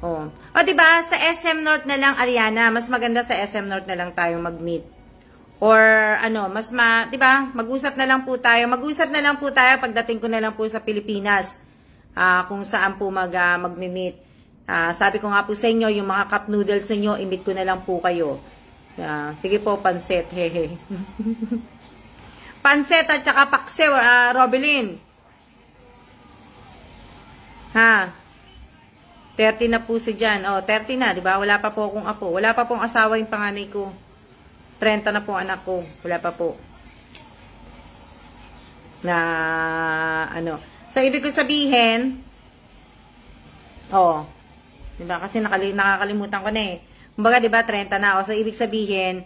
O, diba, sa SM North na lang, Ariana, mas maganda sa SM North na lang tayo mag-meet. Or, ano, diba, mag-usap na lang po tayo. Mag-usap na lang po tayo pagdating ko na lang po sa Pilipinas. Kung saan po mag-meet. Sabi ko nga po sa inyo, yung mga cup noodles sa inyo, i-meet ko na lang po kayo. Sige po, pansit. Hehe. Pansit at saka paksew, Robilyn. Ha? 30 na po si Jan. 30 na, di ba? Wala pa po akong apo. Wala pa pong asawa yung panganay ko. 30 na po anak ko. Wala pa po. Na, ano. So, ibig ko sabihin, di ba? Kasi nakakalimutan ko na eh. Kumbaga, di ba, 30 na ako. So, ibig sabihin,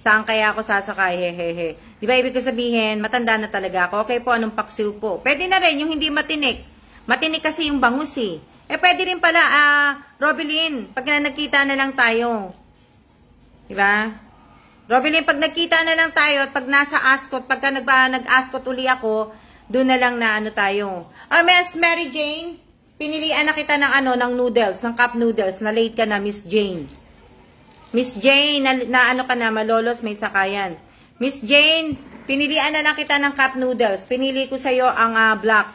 saan kaya ako sasakay? Hehehe. Di ba, ibig sabihin, matanda na talaga ako. Okay po, anong paksiw po? Pwede na rin yung hindi matinik. Matinik kasi yung bangus eh. Pwede rin pala, Robilyn, pag nagkita na lang tayo. Di ba? Robilyn, pag nagkita na lang tayo, at pag nasa Ascot, pagka nag-Ascot uli ako, doon na lang na ano tayo. Miss Mary Jane, pinilian na kita ng ng noodles, ng cup noodles, na late ka na, Miss Jane. Miss Jane, na ano ka na, malolos, may sakayan. Miss Jane, pinilian na lang kita ng cup noodles. Pinili ko sa'yo ang black.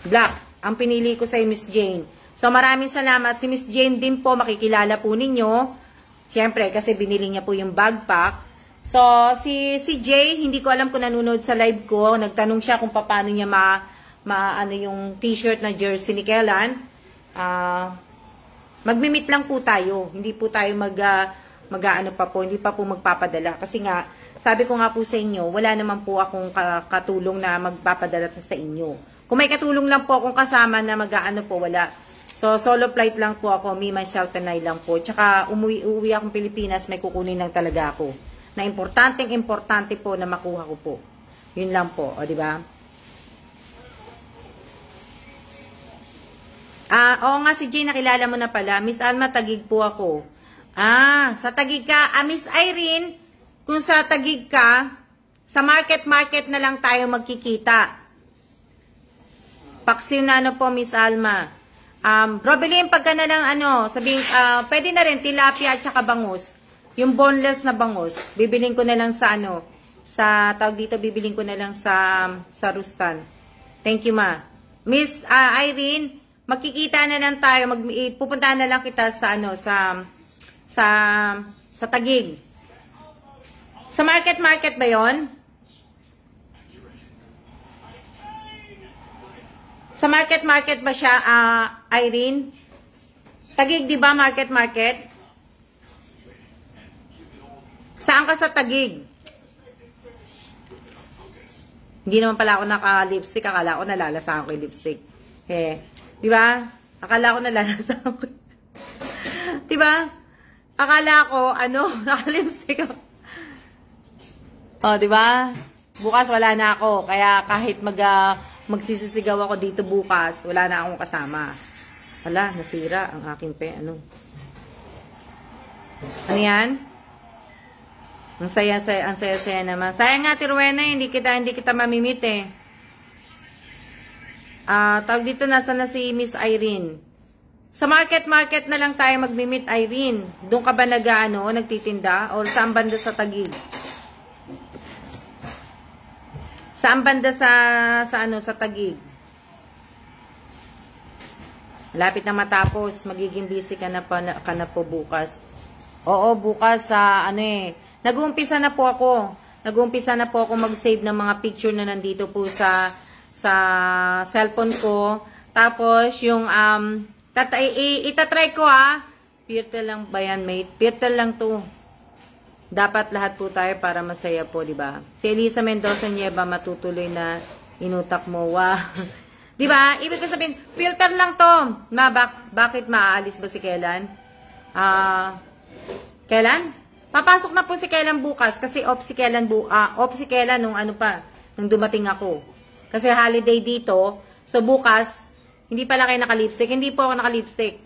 Black. Ang pinili ko sa'yo, Miss Jane. So, maraming salamat. Si Miss Jane din po, makikilala po ninyo. Siyempre, kasi binili niya po yung backpack. So, si Jay, hindi ko alam kung nanonood sa live ko. Nagtanong siya kung paano niya ano yung t-shirt na jersey ni Kellan. Magmi-meet lang po tayo. Hindi po tayo mag-ano pa po, hindi pa po magpapadala. Kasi nga, sabi ko nga po sa inyo, wala naman po akong katulong na magpapadala sa inyo. Kung may katulong lang po akong kasama na mag-ano po, wala. So, solo flight lang po ako, me, myself, and I lang po. Tsaka, uuwi akong Pilipinas, may kukunin lang talaga ako. Na importante po na makuha ko po. Yun lang po, o diba? Oo nga si Jay, nakilala mo na pala. Miss Alma, Tagig po ako. Sa Tagig ka. Miss Irene, kung sa Tagig ka, sa market na lang tayo magkikita. Paksiw na ano po, Miss Alma. Robilyn, pagka na lang sabihin, pwede na rin, tilapia at saka bangus. Yung boneless na bangus, bibiling ko na lang sa tawag dito, bibiling ko na lang sa Rustan. Thank you, ma. Miss Irene, magkikita na lang tayo, pupuntahan na lang kita sa Tagig. Sa market ba yon? Sa market ba siya, Irene? Tagig, di ba market? Saan ka sa Tagig? Hindi naman pala ako naka-lipstick. Akala ko nalalasahan ko yung lipstick. Di ba? Akala ko nalalasan ako. Diba? Akala ko, naka-lipstick ako. Diba? Bukas wala na ako. Kaya kahit magsisisigaw ako dito bukas, wala na akong kasama. Wala, nasira ang aking Ano yan? Ang saya naman. Sayang nga, Tirwena, hindi kita mamimit eh. Tawag dito, nasa na si Miss Irene. Sa market na lang tayo magmimit, Irene. Doon ka ba nagtitinda? O saan banda sa Taguig? Saan banda sa Taguig? Lapit na matapos, magiging busy ka na po bukas. Oo, bukas nag-uumpisa na po ako. Mag-save ng mga picture na nandito po sa cellphone ko. Tapos, yung, itatry ko Pirtel lang ba yan, mate? Pirtel lang to. Dapat lahat po tayo para masaya po, di ba? Si Elisa Mendoza Nieva, matutuloy na inutak mo. Wow. Di ba? Ibig ko sabihin, filter lang to. Bakit maaalis ba si Kailan? Kailan? Papasok na po si Kailan bukas kasi off si Kailan nung nung dumating ako. Kasi holiday dito. So bukas, hindi pala kayo naka-lipstick. Hindi po ako naka-lipstick.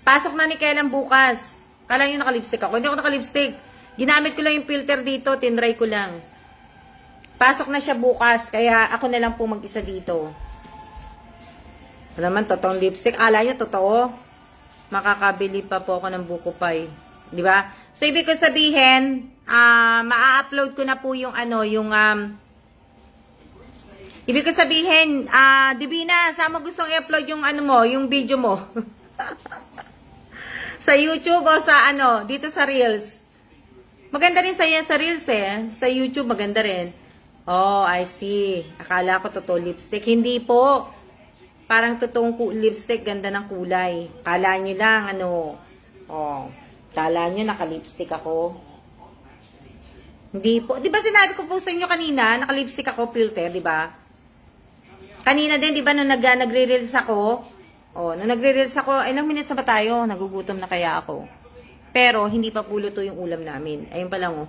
Pasok na ni Kailan bukas. Kala nyo naka-lipstick ako. Hindi ako naka-lipstick. Ginamit ko lang yung filter dito. Tinry ko lang. Pasok na siya bukas. Kaya ako na lang po mag-isa dito. Ano naman, totoong lipstick. Ala nyo, totoo. Makakabili pa po ako ng buko pie. Di ba? So, ibig ko sabihin, maa-upload ko na po yung ibig ko sabihin, Divina, saan mo gustong i-upload yung yung video mo? Sa YouTube o sa dito sa Reels? Maganda rin sa Reels eh. Sa YouTube, maganda rin. Oh, I see. Akala ko totoo lipstick. Hindi po. Parang totoong lipstick, ganda ng kulay. Kala nyo lang, kala nyo naka-lipstick ako. Hindi po. Di ba sinabi ko po sa inyo kanina, naka-lipstick ako, filter, di ba? Kanina din, di ba, nung nagre-reels ako, nung nagre-reels ako, ilang minutes na ba tayo? Nagugutom na kaya ako. Pero, hindi pa po luto yung ulam namin. Ayun pa lang,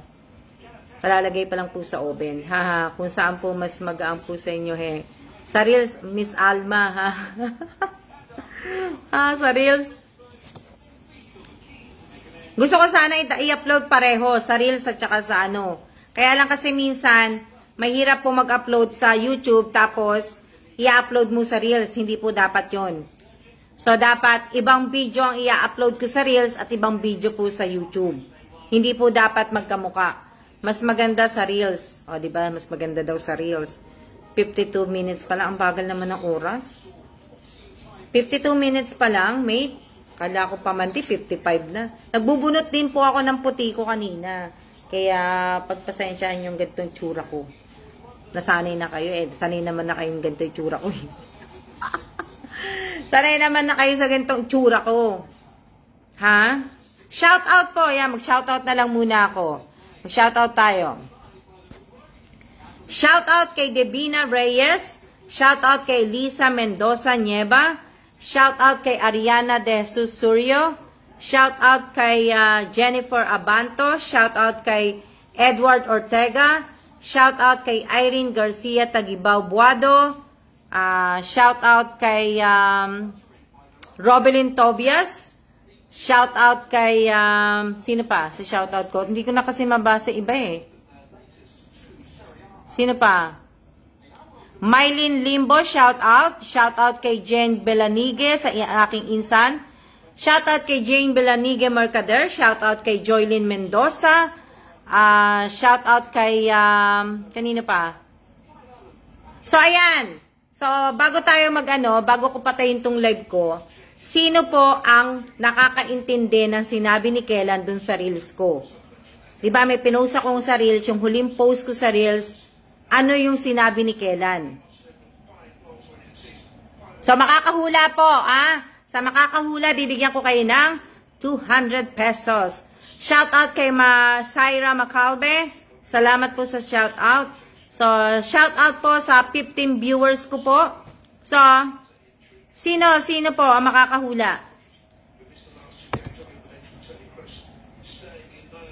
Palalagay pa lang po sa oven. Haha, kung saan po mas magaang po sa inyo, he. Sa Reels, Miss Alma, ha? Sa Reels. Gusto ko sana i-upload pareho sa Reels at saka sa Kaya lang kasi minsan, mahirap po mag-upload sa YouTube tapos i-upload mo sa Reels. Hindi po dapat yon. So, dapat ibang video ang i-upload ko sa Reels at ibang video po sa YouTube. Hindi po dapat magkamuka. Mas maganda sa Reels. O, di ba? Mas maganda daw sa Reels. 52 minutes pa lang. Ang bagal naman ng oras. 52 minutes pa lang, mate. Kala ko pa man 55 na. Nagbubunot din po ako ng puti ko kanina. Kaya pagpasensyahan yung ganitong tsura ko. Nasanay na kayo eh. Sanay naman na kayong ganitong tsura ko eh. Sanay naman na kayo sa ganitong tsura ko. Ha? Shout out po. Yan, mag-shout out na lang muna ako. Mag-shout out tayo. Shout out kay Debina Reyes. Shout out kay Lisa Mendoza Nieva. Shout out kay Ariana De Susurio. Shout out kay Jennifer Abanto. Shout out kay Edward Ortega. Shout out kay Irene Garcia Tagibaw Buado. Shout out kay Robelyn Tobias. Shout out kay sino pa? Sa shout out ko. Hindi ko na kasi mabasa iba eh. Sino pa? Mylene Limbo, shout out. Shout out kay Jane Belanigue sa aking insan. Shout out kay Jane Belanigue Mercader. Shout out kay Joylyn Mendoza. Shout out kay kanina pa. So ayan. So bago tayo bago ko patayin tong live ko, sino po ang nakakaintindi ng sinabi ni Kellan dun sa Reels ko? 'Di ba may pinost akong sa Reels, yung huling post ko sa Reels. Ano yung sinabi ni Kellan? So, makakahula po, Sa makakahula, bibigyan ko kayo ng 200 pesos. Shout out kay Syra Macalbe. Salamat po sa shout out. So, shout out po sa 15 viewers ko po. So, Sino po ang makakahula?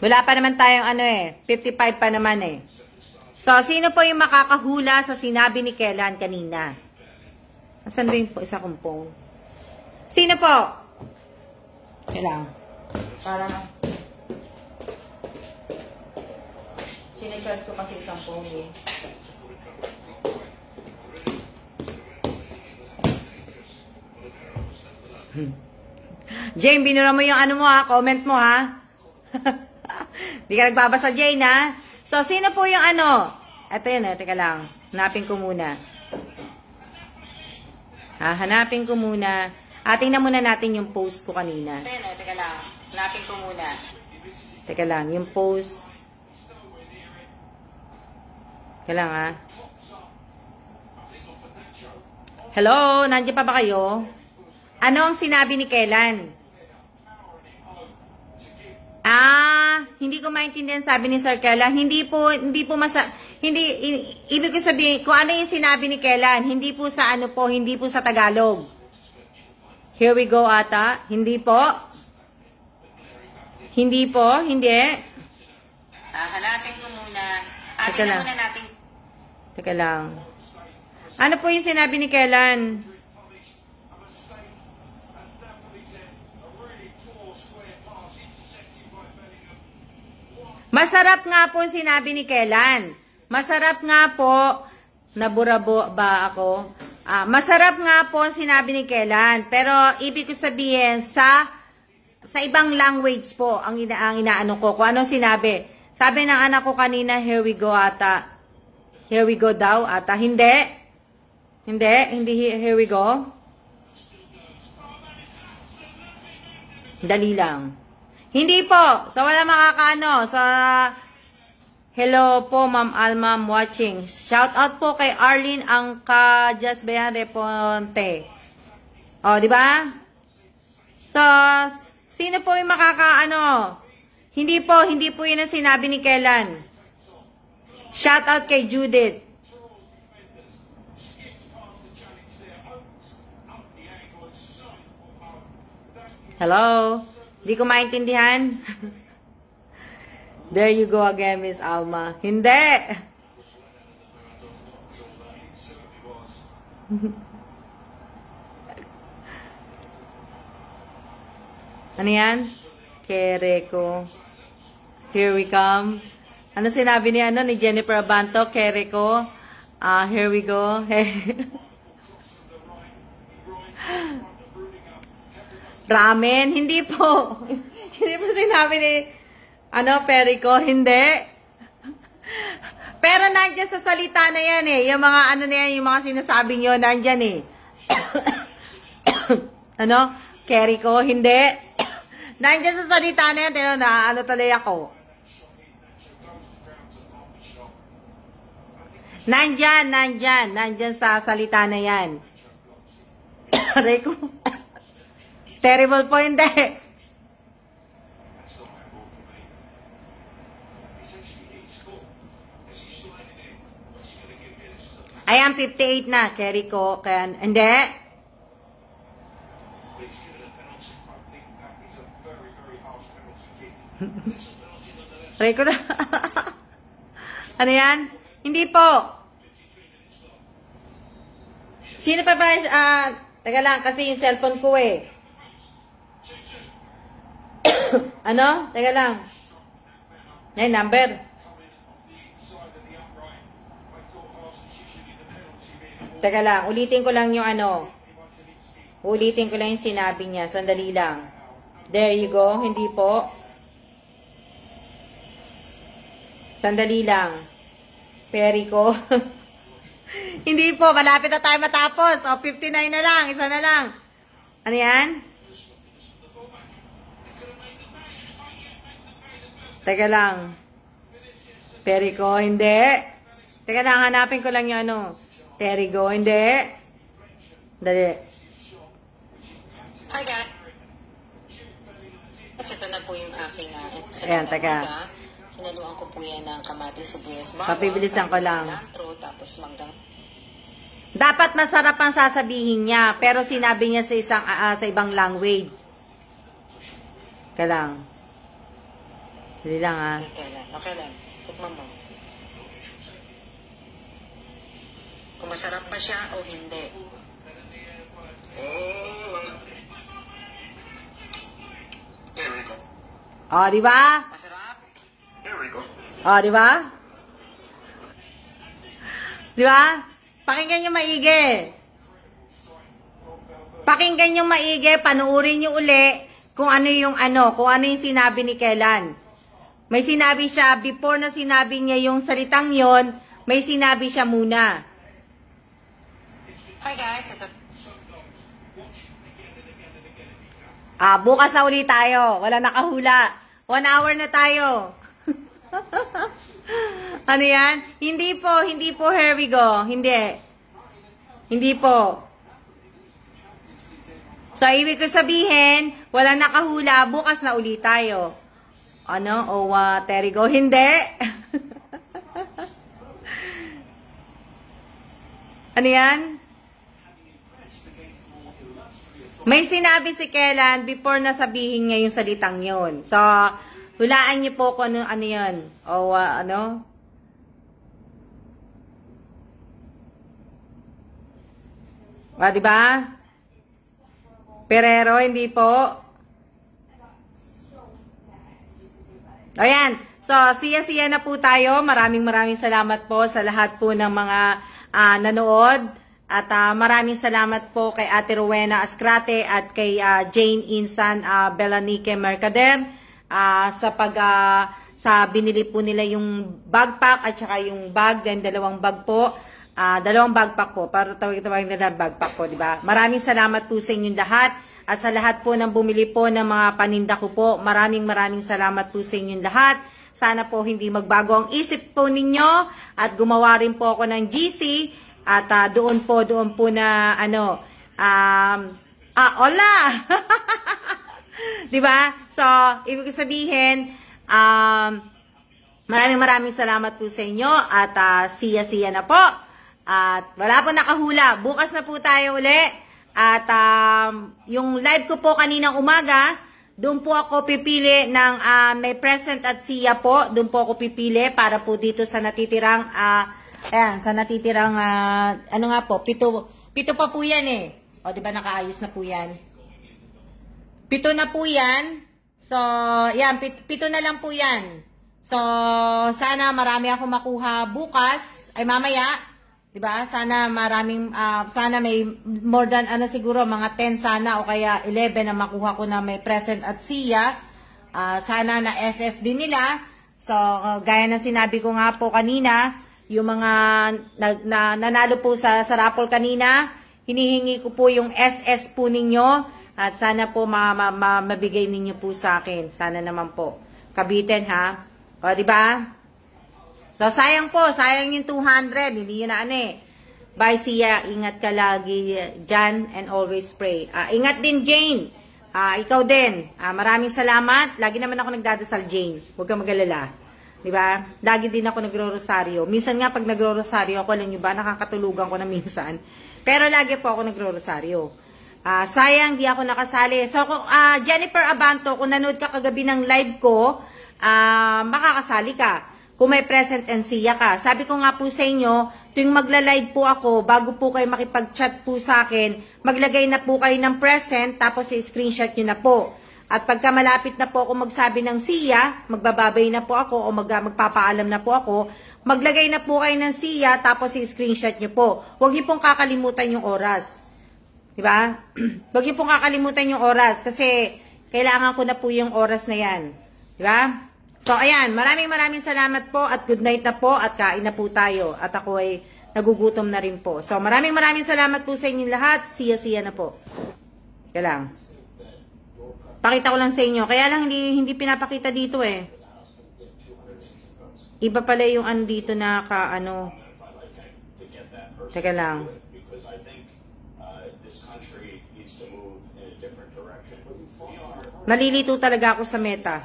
Wala pa naman tayong 55 pa naman eh. So, sino po yung makakahula sa sinabi ni Kellan kanina? Asan ba yung isa kong phone? Sino po? Kailangan. Para sinecharge ko kasi isang phone eh. Jane, binura mo yung ano mo ha, comment mo ha. Hindi ka nagbabasa, Jane ha. So, sino po yung Ito yun teka lang. Hanapin ko muna. Hanapin ko muna. Tingnan muna natin yung post ko kanina. Ito yun teka lang. Hanapin ko muna. Teka lang, yung post. Teka lang ha. Hello, nandiyan pa ba kayo? Ano ang sinabi ni Kellan? Hindi ko maintindihan sabi ni Sir Kellan. Hindi po ibig ko sabihin, kung ano yung sinabi ni Kellan, hindi po sa hindi po sa Tagalog. Here we go ata. Hindi po. Hindi po, hindi. Hanapin ko muna. Tingnan muna natin. Teka lang. Ano po yung sinabi ni Kellan? Masarap nga po sinabi ni Kellan. Masarap nga po, naburabo ba ako? Masarap nga po sinabi ni Kellan. Pero ibig ko sabihin, sa ibang language po, ang inaano ko. Kung anong sinabi. Sabi ng anak ko kanina, here we go ata. Here we go daw ata. Hindi. Hindi here we go. Dali lang. Hindi po. So, wala makakaano. So, hello po, Ma'am Alma, watching. Shout out po kay Arlene Angka Jasbeyan Reponte. O, di ba? So, sino po yung makakaano? Hindi po yun ang sinabi ni Kellan. Shout out kay Judith. Hello? Hindi ko maintindihan. There you go again, Miss Alma. Hindi! Ano yan? Kereko. Here we come. Ano sinabi ni Jennifer Abanto? Kereko. Here we go. Ramen? Hindi po. Hindi po sinabi ni Perico. Hindi. Pero nandiyan sa salita na yan eh. Yung mga na yan, yung mga sinasabi nyo, nandiyan eh. Keriko? Hindi. Nandiyan sa salita na yan. Tuloy ako. Nandyan sa salita na yan. Rico. Terrible po, hindi. I am 58 na, Kerry ko. Kaya, hindi. Rico na. Ano yan? Hindi po. Sino pa ba? Taga lang, kasi yung cellphone ko eh. Teka lang. Ay, number. Teka lang, ulitin ko lang yung Ulitin ko lang yung sinabi niya. Sandali lang. There you go. Hindi po. Sandali lang. Perico. Hindi po. Malapit na tayo matapos. 59 na lang. Isa na lang. Ano yan? Teka lang. Perico, hindi. Teka lang, hanapin ko lang yung Perico, hindi. Dali. Hi guys. Ito na po yung aking ayan, teka. Hinaluan ko po yan ng kamatis, sibuyas, bawang. Papibilisan ko lang. Tapos manggang. Dapat masarap ang sasabihin niya, pero sinabi niya sa sa ibang language. Kaya lang. Hindi lang ah. Okay lang. Tikman mo. Kung masarap pa siya o hindi. There we go. Oh, di ba? Masarap? There we go. Oh, di ba? Di ba? Pakinggan niyo maigi. Pakinggan niyo maigi, panuorin niyo uli kung ano yung sinabi ni Kellan. May sinabi siya, before na sinabi niya yung salitang yon, may sinabi siya muna. Hi guys, ito. Bukas na ulit tayo. Wala nakahula. 1 hour na tayo. Ano yan? Hindi po, here we go. Hindi po. So, ibig ko sabihin, wala nakahula, bukas na ulit tayo. Ano? There we go. Hindi. Ano yan? May sinabi si Kellan before na sabihin niya yung salitang yun. So, hulaan niyo po kung ano yun. Ano? Diba? Perero, hindi po. Ayan. So, siya na po tayo. Maraming salamat po sa lahat po ng mga nanood. At maraming salamat po kay Ate Rowena Ascrate at kay Jane Insan Belanique Mercader sa binili po nila yung backpack at saka yung bag, then dalawang bag po. Dalawang backpack po, para tawag-tawagin nila backpack po, di ba? Maraming salamat po sa inyong lahat at sa lahat po ng bumili po ng mga paninda ko po. Maraming salamat po sa inyong lahat. Sana po hindi magbago ang isip po ninyo at gumawa rin po ako ng GC at doon po na hola! Di ba? So, ibig sabihin, maraming salamat po sa inyo at siya na po. At wala po nakahula. Bukas na po tayo uli. At yung live ko po kaninang umaga, doon po ako pipili ng may present at siya po. Doon po ako pipili para po dito sa natitirang ano nga po, pito pa po yan eh. O, di ba nakaayos na po yan? Pito na po yan. So, yan, pito na lang po yan. So, sana marami ako makuha bukas, ay mamaya, di ba? Sana sana may more than, siguro, mga 10 sana o kaya 11 na makuha ko na may present at siya. Sana na SS din nila. So, gaya ng sinabi ko nga po kanina, yung mga nanalo po sa raffle kanina, hinihingi ko po yung SS po ninyo at sana po mabigay ninyo po sa akin. Sana naman po. Kabitin ha. O, diba? So, sayang yung 200. Hindi yun na Bye, siya. Ingat ka lagi dyan and always pray. Ingat din, Jane. Ikaw din. Maraming salamat. Lagi naman ako nagdadasal, Jane. Huwag kang mag-alala. Diba? Lagi din ako nagro-rosaryo. Minsan nga pag nagro-rosaryo ako, alam nyo ba, nakakatulugan ko na minsan. Pero lagi po ako nagro-rosaryo. Sayang, di ako nakasali. So, Jennifer Abanto, kung nanood ka kagabi ng live ko, makakasali ka. Kung may present and siya ka. Sabi ko nga po sa inyo, tuwing magla-live po ako, bago po kayo makipag-chat po sa akin, maglagay na po kayo ng present, tapos i-screenshot nyo na po. At pagka malapit na po ako magsabi ng siya, magbababay na po ako o magpapaalam na po ako, maglagay na po kayo ng siya, tapos i-screenshot nyo po. Huwag nyo pong kakalimutan yung oras. Diba? Huwag nyo pong kakalimutan yung oras kasi kailangan ko na po yung oras na yan. Diba? So, ayan. Maraming salamat po at good night na po at kain na po tayo. At ako ay nagugutom na rin po. So, maraming salamat po sa inyong lahat. Siya na po. Kaya lang. Pakita ko lang sa inyo. Kaya lang hindi pinapakita dito eh. Iba pala yung dito na Teka lang. Nalilito talaga ako sa Meta.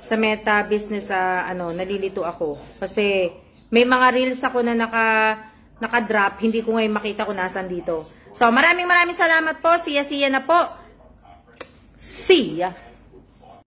Sa Meta business nalilito ako. Kasi may mga reels ako na Naka-drop. Hindi ko ngayon makita kung nasan dito. So, maraming salamat po. Siya na po. See ya.